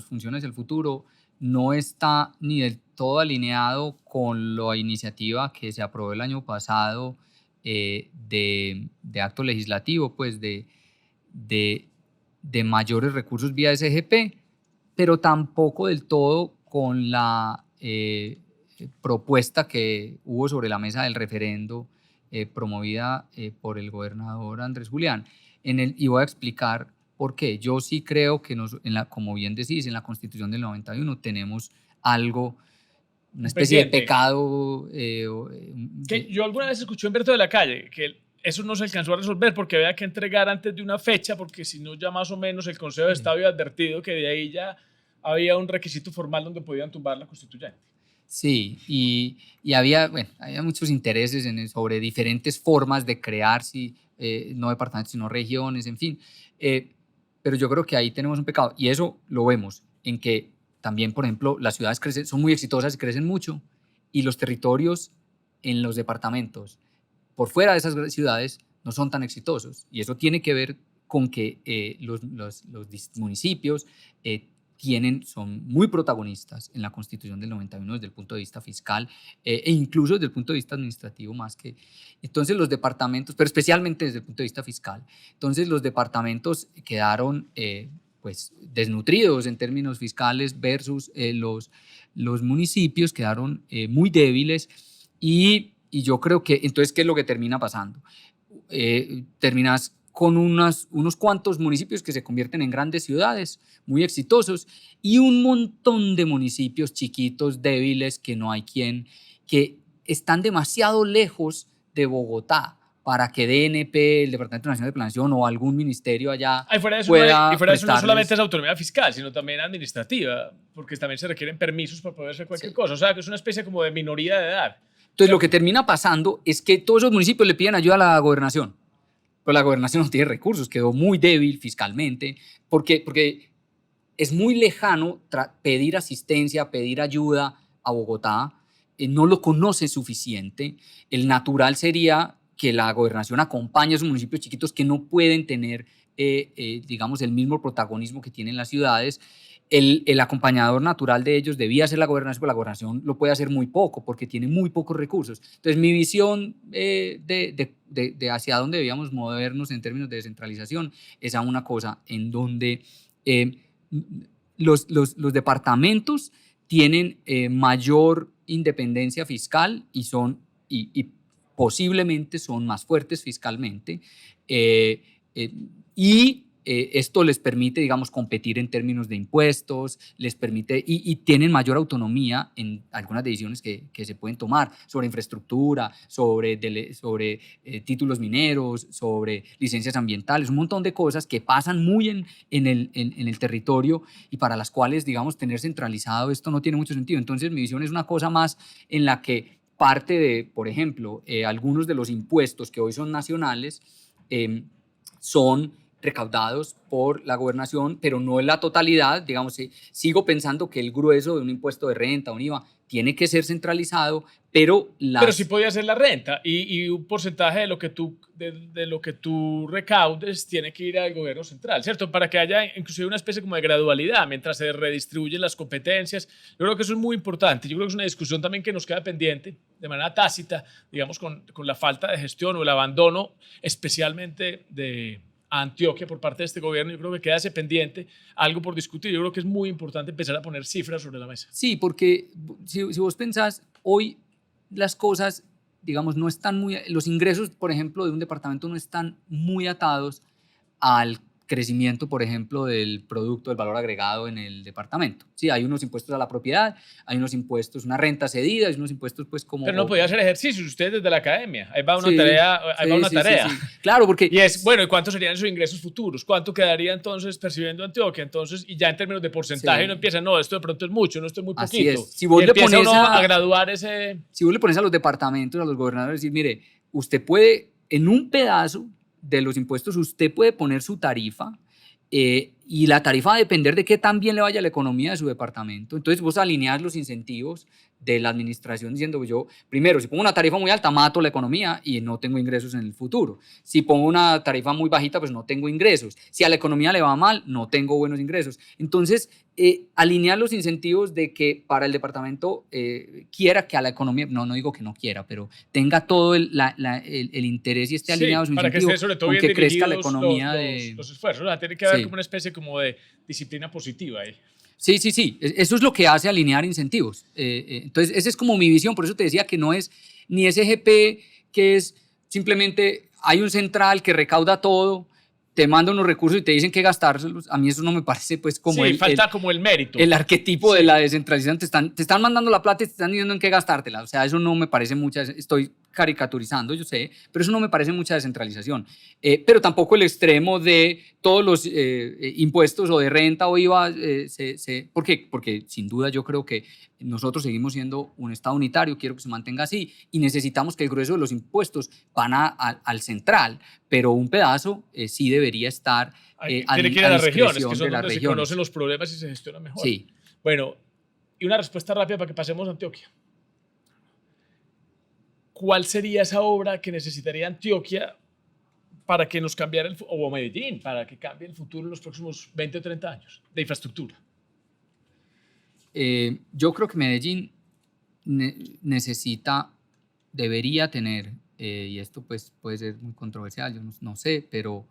funciona hacia el futuro no está ni del todo alineado con la iniciativa que se aprobó el año pasado de acto legislativo, pues de mayores recursos vía SGP, pero tampoco del todo con la propuesta que hubo sobre la mesa del referendo promovida por el gobernador Andrés Julián. Y voy a explicar por qué. Yo sí creo que, como bien decís, en la Constitución del 91 tenemos algo, una especie de pecado. Que yo alguna vez escuché a Humberto de la Calle que eso no se alcanzó a resolver porque había que entregar antes de una fecha, porque si no ya más o menos el Consejo de Estado había advertido que de ahí ya había un requisito formal donde podían tumbar la constituyente. Sí, y había muchos intereses sobre diferentes formas de crear, no departamentos, sino regiones, en fin. Pero yo creo que ahí tenemos un pecado, y eso lo vemos en que también, por ejemplo, las ciudades son muy exitosas y crecen mucho, y los territorios en los departamentos por fuera de esas ciudades no son tan exitosos, y eso tiene que ver con que los municipios son muy protagonistas en la Constitución del 91 desde el punto de vista fiscal e incluso desde el punto de vista administrativo más que. Entonces los departamentos, pero especialmente desde el punto de vista fiscal, entonces los departamentos quedaron pues desnutridos en términos fiscales versus los municipios quedaron muy débiles y yo creo que entonces ¿qué es lo que termina pasando? Terminas con unos cuantos municipios que se convierten en grandes ciudades muy exitosos y un montón de municipios chiquitos, débiles, que no hay que están demasiado lejos de Bogotá para que DNP, el Departamento Nacional de Planeación o algún ministerio allá fuera de eso no solamente es autonomía fiscal, sino también administrativa, porque también se requieren permisos para poder hacer cualquier cosa. O sea, que es una especie como de minoría de edad. Entonces, lo que termina pasando es que todos esos municipios le piden ayuda a la gobernación. Pero la gobernación no tiene recursos, quedó muy débil fiscalmente, porque es muy lejano pedir asistencia, pedir ayuda a Bogotá, no lo conoce suficiente. El natural sería que la gobernación acompañe a esos municipios chiquitos que no pueden tener, digamos, el mismo protagonismo que tienen las ciudades. El acompañador natural de ellos debía ser la gobernación, pero la gobernación lo puede hacer muy poco porque tiene muy pocos recursos. Entonces, mi visión de hacia dónde debíamos movernos en términos de descentralización es a una cosa en donde los departamentos tienen mayor independencia fiscal y posiblemente son más fuertes fiscalmente y esto les permite, digamos, competir en términos de impuestos, les permite y tienen mayor autonomía en algunas decisiones que se pueden tomar sobre infraestructura, sobre títulos mineros, sobre licencias ambientales, un montón de cosas que pasan muy en el territorio y para las cuales, digamos, tener centralizado esto no tiene mucho sentido. Entonces, mi visión es una cosa más en la que parte de, por ejemplo, algunos de los impuestos que hoy son nacionales son recaudados por la gobernación, pero no en la totalidad. Digamos, sigo pensando que el grueso de un impuesto de renta, un IVA, tiene que ser centralizado, pero Pero sí podía ser la renta y un porcentaje de lo que tú recaudes tiene que ir al gobierno central, ¿cierto? Para que haya inclusive una especie como de gradualidad mientras se redistribuyen las competencias. Yo creo que eso es muy importante. Yo creo que es una discusión también que nos queda pendiente de manera tácita, digamos, con la falta de gestión o el abandono, especialmente a Antioquia por parte de este gobierno. Yo creo que queda ese pendiente, algo por discutir. Yo creo que es muy importante empezar a poner cifras sobre la mesa. Sí, porque si vos pensás, hoy las cosas, digamos, no están los ingresos, por ejemplo, de un departamento no están muy atados al crecimiento, por ejemplo, del producto, del valor agregado en el departamento. Sí, hay unos impuestos a la propiedad, hay unos impuestos, una renta cedida, hay unos impuestos pues como... Pero no podía hacer ejercicios ustedes desde la academia. Ahí va una tarea. Ahí va una tarea. Sí. Claro, porque... Y es, bueno, ¿y cuántos serían esos ingresos futuros? ¿Cuánto quedaría entonces percibiendo Antioquia? Entonces, y ya en términos de porcentaje uno empieza, no, esto de pronto es mucho, no, esto es muy poquito. Así es. Si vos y le empieza pones uno a graduar ese... Si vos le pones a los departamentos, a los gobernadores, decir, mire, usted puede, en un pedazo de los impuestos, usted puede poner su tarifa, y la tarifa va a depender de qué tan bien le vaya la economía de su departamento. Entonces vos alineás los incentivos de la administración diciendo, yo, primero, si pongo una tarifa muy alta, mato la economía y no tengo ingresos en el futuro. Si pongo una tarifa muy bajita, pues no tengo ingresos. Si a la economía le va mal, no tengo buenos ingresos. Entonces, alinear los incentivos de que para el departamento quiera que a la economía, no digo que no quiera, pero tenga todo el interés y esté alineado su para incentivo que esté sobre todo con bien que crezca la dirigidos economía los esfuerzos. O sea, tiene que haber como una especie como de disciplina positiva ahí. Sí. Eso es lo que hace alinear incentivos. Entonces, esa es como mi visión. Por eso te decía que no es ni SGP, que es simplemente hay un central que recauda todo, te manda unos recursos y te dicen que gastárselos. A mí eso no me parece pues como falta como el mérito. El arquetipo de la descentralización. Te están mandando la plata y te están diciendo en qué gastártela. O sea, eso no me parece mucha... Estoy caricaturizando, yo sé, pero eso no me parece mucha descentralización. Pero tampoco el extremo de todos los impuestos o de renta o IVA. ¿Por qué? Porque sin duda yo creo que nosotros seguimos siendo un Estado unitario, quiero que se mantenga así, y necesitamos que el grueso de los impuestos van al central, pero un pedazo sí debería estar tiene que ir a las regiones, que son donde se conocen los problemas y se gestiona mejor. Sí. Bueno, y una respuesta rápida para que pasemos a Antioquia. ¿Cuál sería esa obra que necesitaría Antioquia para que nos cambiara, o Medellín, para que cambie el futuro en los próximos 20 o 30 años de infraestructura? Yo creo que Medellín debería tener, y esto pues puede ser muy controversial, yo no sé, pero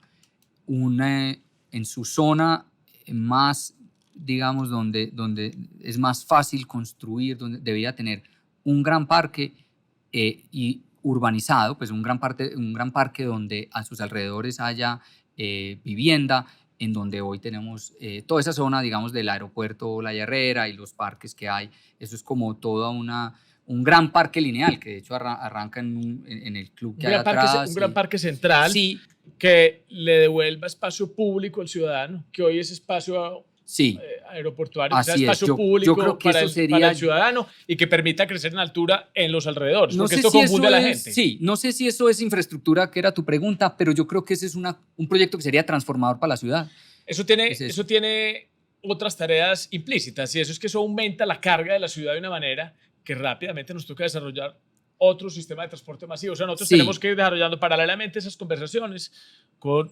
en su zona más, digamos, donde es más fácil construir, donde debería tener un gran parque y urbanizado, pues un gran parque donde a sus alrededores haya vivienda, en donde hoy tenemos toda esa zona, digamos, del aeropuerto La Herrera y los parques que hay. Eso es como toda un gran parque lineal, que de hecho arranca en el club que hay atrás. Un gran parque central, sí, que le devuelva espacio público al ciudadano, que hoy es espacio aeroportuario, que sea espacio público yo creo que para el ciudadano y que permita crecer en altura en los alrededores, porque esto confunde a la gente. Sí, no sé si eso es infraestructura, que era tu pregunta, pero yo creo que ese es un proyecto que sería transformador para la ciudad. Eso tiene otras tareas implícitas, y eso es que eso aumenta la carga de la ciudad de una manera que rápidamente nos toca desarrollar otro sistema de transporte masivo. O sea, nosotros tenemos que ir desarrollando paralelamente esas conversaciones.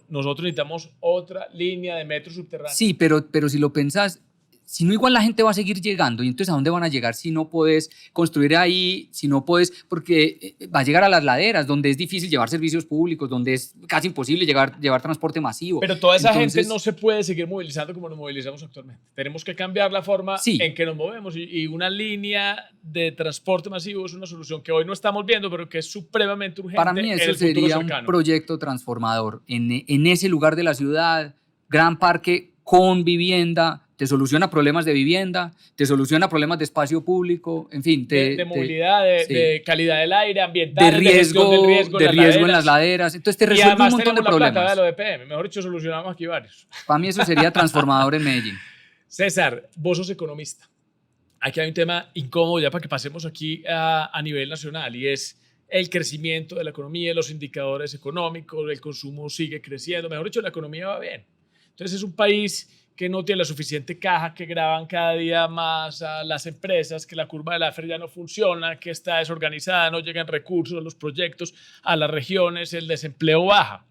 Nosotros necesitamos otra línea de metro subterráneo. Sí, pero si lo pensás, si no, igual la gente va a seguir llegando. Y entonces, ¿a dónde van a llegar si no puedes construir ahí? Si no puedes, porque va a llegar a las laderas, donde es difícil llevar servicios públicos, donde es casi imposible llevar transporte masivo. Pero toda esa gente no se puede seguir movilizando como nos movilizamos actualmente. Tenemos que cambiar la forma en que nos movemos. Y una línea de transporte masivo es una solución que hoy no estamos viendo, pero que es supremamente urgente. Para mí eso sería un proyecto transformador. En ese lugar de la ciudad, gran parque con vivienda, te soluciona problemas de vivienda, te soluciona problemas de espacio público, en fin. De movilidad, sí, de calidad del aire, ambiental, de riesgo, de riesgo en las laderas. Entonces te y resuelve un además montón de tenemos la plata problemas. de lo de PM. Mejor dicho, solucionamos aquí varios. Para mí eso sería transformador en Medellín. César, vos sos economista. Aquí hay un tema incómodo ya para que pasemos aquí a nivel nacional y es el crecimiento de la economía, los indicadores económicos, el consumo sigue creciendo. Mejor dicho, la economía va bien. Entonces es un país que no tiene la suficiente caja, que graban cada día más a las empresas, que la curva de Laffer ya no funciona, que está desorganizada, no llegan recursos a los proyectos, a las regiones, el desempleo baja.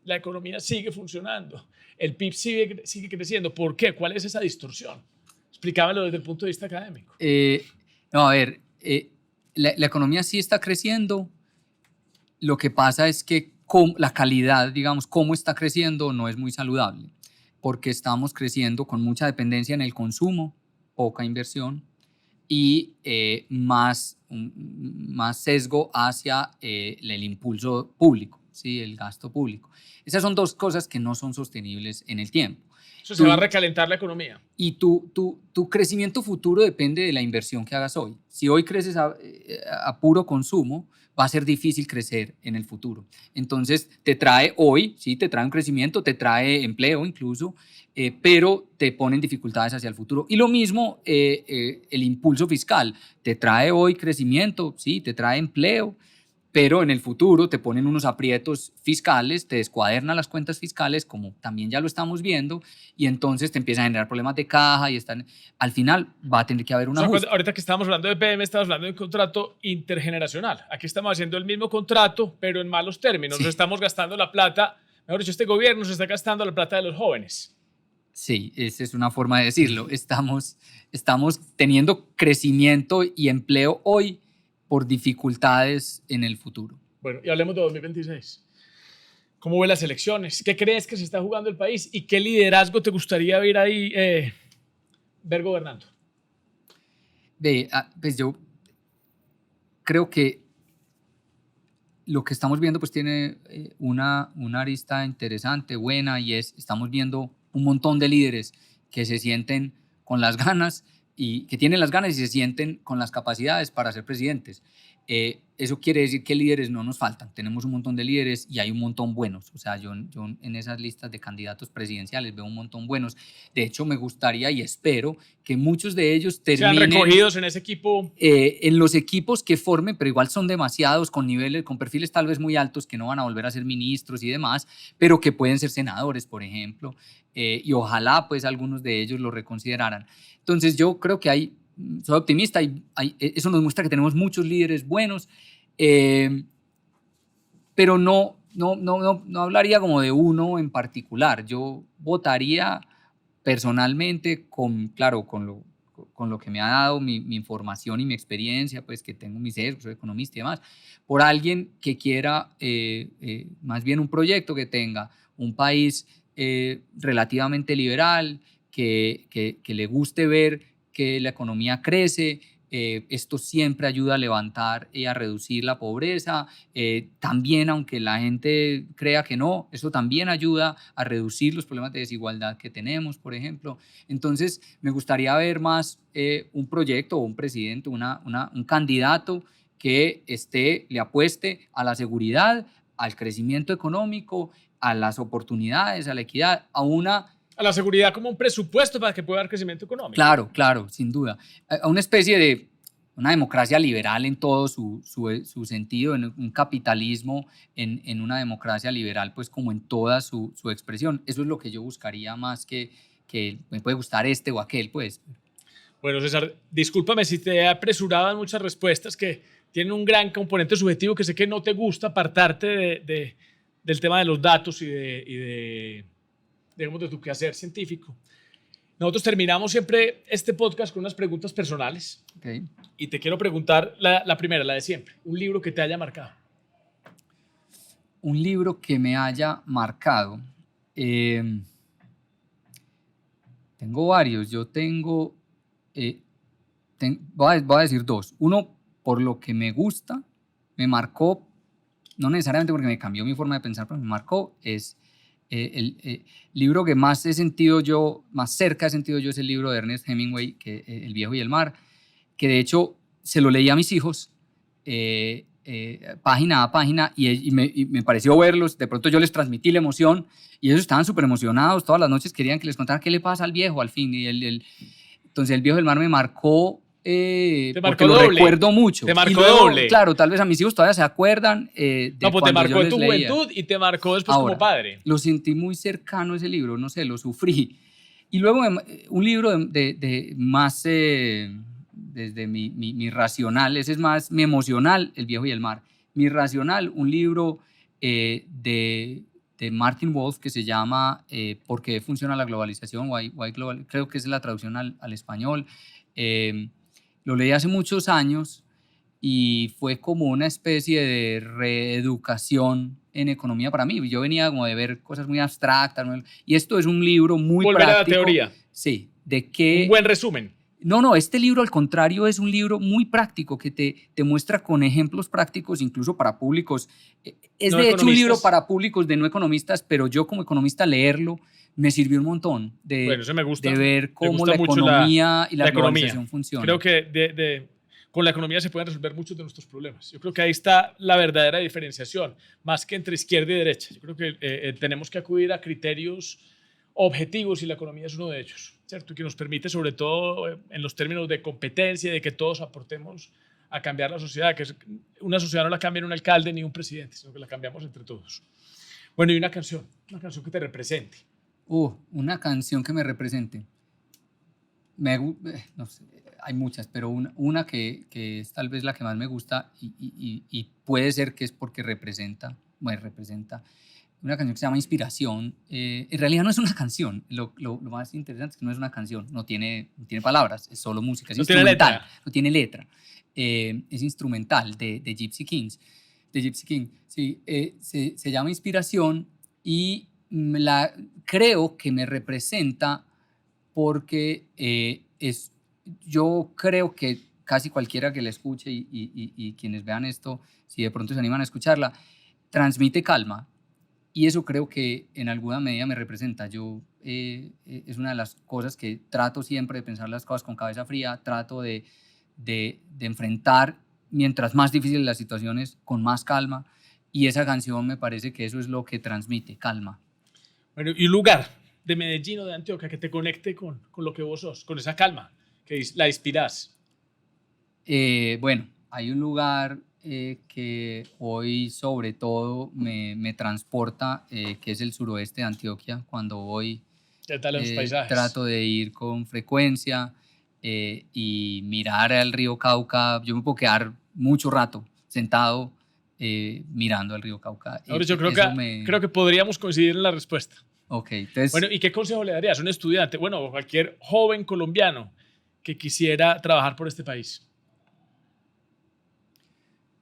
La economía sigue funcionando, el PIB sigue creciendo. ¿Por qué? ¿Cuál es esa distorsión? Explícamelo desde el punto de vista académico. No, a ver, la economía sí está creciendo. Lo que pasa es que la calidad, digamos, cómo está creciendo no es muy saludable, porque estamos creciendo con mucha dependencia en el consumo, poca inversión y más sesgo hacia el impulso público, ¿sí? El gasto público. Esas son dos cosas que no son sostenibles en el tiempo. Eso se va a recalentar la economía. Y tu crecimiento futuro depende de la inversión que hagas hoy. Si hoy creces a puro consumo, va a ser difícil crecer en el futuro. Entonces, te trae hoy, sí, te trae un crecimiento, te trae empleo incluso, pero te ponen dificultades hacia el futuro. Y lo mismo, el impulso fiscal, te trae hoy crecimiento, sí, te trae empleo, pero en el futuro te ponen unos aprietos fiscales, te descuadernan las cuentas fiscales, como también ya lo estamos viendo, y entonces te empiezan a generar problemas de caja y al final va a tener que haber un ajuste. Ahorita que estábamos hablando de PM, estamos hablando de un contrato intergeneracional. Aquí estamos haciendo el mismo contrato, pero en malos términos. Sí. Nos estamos gastando la plata, mejor dicho, este gobierno se está gastando la plata de los jóvenes. Sí, esa es una forma de decirlo. Estamos teniendo crecimiento y empleo hoy por dificultades en el futuro. Bueno, y hablemos de 2026. ¿Cómo ven las elecciones? ¿Qué crees que se está jugando el país? ¿Y qué liderazgo te gustaría ver ahí ver gobernando? Pues yo creo que lo que estamos viendo pues tiene una arista interesante, buena, y estamos viendo un montón de líderes que se sienten con las ganas y que tienen las ganas y se sienten con las capacidades para ser presidentes. Eso quiere decir que líderes no nos faltan. Tenemos un montón de líderes y hay un montón buenos. O sea, yo en esas listas de candidatos presidenciales veo un montón buenos. De hecho, me gustaría y espero que muchos de ellos terminen... Sean recogidos en ese equipo. En los equipos que formen, pero igual son demasiados, con niveles, con perfiles tal vez muy altos, que no van a volver a ser ministros y demás, pero que pueden ser senadores, por ejemplo. Y ojalá pues algunos de ellos lo reconsideraran. Entonces yo creo que soy optimista, eso nos muestra que tenemos muchos líderes buenos, pero no hablaría como de uno en particular. Yo votaría personalmente con lo que me ha dado mi información y mi experiencia, pues que tengo mis sesgos, soy economista y demás, por alguien que quiera más bien un proyecto que tenga un país relativamente liberal, que le guste ver que la economía crece. Esto siempre ayuda a levantar y a reducir la pobreza. También, aunque la gente crea que no, esto también ayuda a reducir los problemas de desigualdad que tenemos, por ejemplo. Entonces, me gustaría ver más un proyecto o un presidente, un candidato que le apueste a la seguridad, al crecimiento económico, a las oportunidades, a la equidad, a la seguridad como un presupuesto para que pueda dar crecimiento económico. Claro, sin duda. A una especie de una democracia liberal en todo su sentido, en un capitalismo en una democracia liberal, pues como en toda su expresión. Eso es lo que yo buscaría más que me puede gustar este o aquel, pues. Bueno, César, discúlpame si te he apresurado en muchas respuestas que tienen un gran componente subjetivo que sé que no te gusta apartarte del tema de los datos y de tu quehacer científico. Nosotros terminamos siempre este podcast con unas preguntas personales. Okay. Y te quiero preguntar la primera, la de siempre. Un libro que te haya marcado. Un libro que me haya marcado. Tengo varios. Yo voy a decir dos. Uno, por lo que me gusta, me marcó, no necesariamente porque me cambió mi forma de pensar, pero me marcó, es El libro que más he sentido yo, más cerca he sentido yo, es el libro de Ernest Hemingway, que, El viejo y el mar, que de hecho se lo leí a mis hijos página a página y me pareció verlos. De pronto yo les transmití la emoción y ellos estaban súper emocionados. Todas las noches querían que les contara qué le pasa al viejo al fin. Entonces El viejo y el mar me marcó. Te Porque marcó lo doble. recuerdo mucho. Te marcó y luego, doble. Claro, tal vez a mis hijos todavía se acuerdan de No, pues te cuando yo marcó en les tu leía. juventud y te marcó después Ahora, como padre. Lo sentí muy cercano ese libro, no sé, lo sufrí. Y luego un libro de más, desde mi racional, ese es más mi emocional, El viejo y el mar. Mi racional, un libro de Martin Wolf que se llama ¿Por qué funciona la globalización? Creo que es la traducción al español. Lo leí hace muchos años y fue como una especie de reeducación en economía para mí. Yo venía como de ver cosas muy abstractas, ¿no? Y esto es un libro muy Volver práctico. a la teoría. Sí, de que... Un buen resumen. No, este libro al contrario es un libro muy práctico que te muestra con ejemplos prácticos incluso para públicos. Es No de hecho un libro economistas. para públicos de no economistas, pero yo como economista leerlo me sirvió un montón Bueno, eso me gusta. de ver cómo gusta la mucho economía y la economía. globalización funcionan. Creo que con la economía se pueden resolver muchos de nuestros problemas. Yo creo que ahí está la verdadera diferenciación, más que entre izquierda y derecha. Yo creo que tenemos que acudir a criterios objetivos y la economía es uno de ellos, ¿cierto? Que nos permite, sobre todo en los términos de competencia, de que todos aportemos a cambiar la sociedad, que una sociedad no la cambia un alcalde ni un presidente, sino que la cambiamos entre todos. Bueno, y una canción que te represente. Una canción que me represente. No sé, hay muchas, pero una que es tal vez la que más me gusta y puede ser que es porque representa una canción que se llama Inspiración. En realidad no es una canción, lo más interesante es que no es una canción, no tiene palabras, es solo música, es instrumental, no tiene letra, es instrumental de Gypsy Kings. De Gypsy King, sí, se llama Inspiración y creo que me representa porque yo creo que casi cualquiera que la escuche y quienes vean esto, si de pronto se animan a escucharla, transmite calma y eso creo que en alguna medida me representa. Es una de las cosas que trato siempre de pensar las cosas con cabeza fría, trato de enfrentar mientras más difíciles las situaciones con más calma y esa canción me parece que eso es lo que transmite, calma. Bueno, y un lugar de Medellín o de Antioquia que te conecte con lo que vos sos, con esa calma, que la inspirás. Bueno, hay un lugar que hoy sobre todo me transporta, que es el suroeste de Antioquia. Cuando voy, ¿Qué tal los paisajes? trato de ir con frecuencia y mirar al río Cauca. Yo me puedo quedar mucho rato sentado mirando al río Cauca. Ahora, yo creo que podríamos coincidir en la respuesta. Ok, entonces... Bueno, ¿y qué consejo le darías a un estudiante, bueno, o cualquier joven colombiano que quisiera trabajar por este país?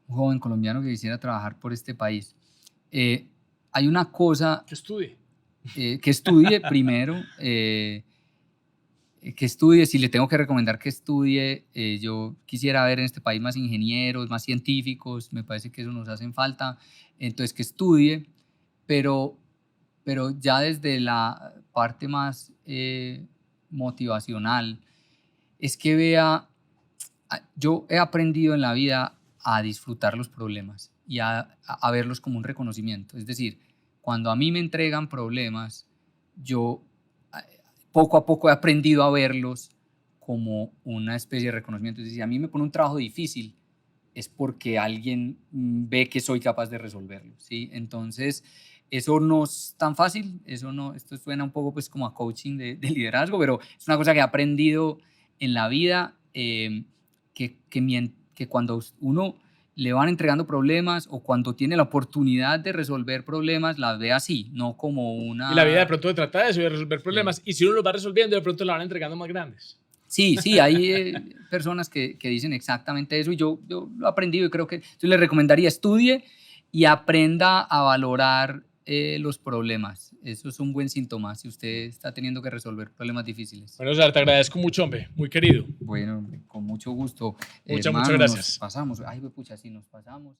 Un joven colombiano que quisiera trabajar por este país. Hay una cosa... Que estudie. Que estudie primero, que estudie, si le tengo que recomendar que estudie, yo quisiera ver en este país más ingenieros, más científicos, me parece que eso nos hace falta, entonces que estudie, pero ya desde la parte más motivacional, es que vea, yo he aprendido en la vida a disfrutar los problemas y a verlos como un reconocimiento, es decir, cuando a mí me entregan problemas, yo poco a poco he aprendido a verlos como una especie de reconocimiento. Es decir, si a mí me pone un trabajo difícil, es porque alguien ve que soy capaz de resolverlo, ¿sí? Entonces, eso no es tan fácil, esto suena un poco pues como a coaching de liderazgo, pero es una cosa que he aprendido en la vida, que cuando uno le van entregando problemas o cuando tiene la oportunidad de resolver problemas, las ve así, no como una... Y la vida de pronto se trata de eso, de resolver problemas. Sí. Y si uno los va resolviendo, de pronto la van entregando más grandes. Sí, hay personas que dicen exactamente eso y yo lo he aprendido y creo que yo le recomendaría estudie y aprenda a valorar los problemas. Eso es un buen síntoma si usted está teniendo que resolver problemas difíciles. Bueno, Oscar, te agradezco mucho, hombre, muy querido. Bueno, con mucho gusto. Muchas gracias. Nos pasamos. Ay, pucha, sí, nos pasamos.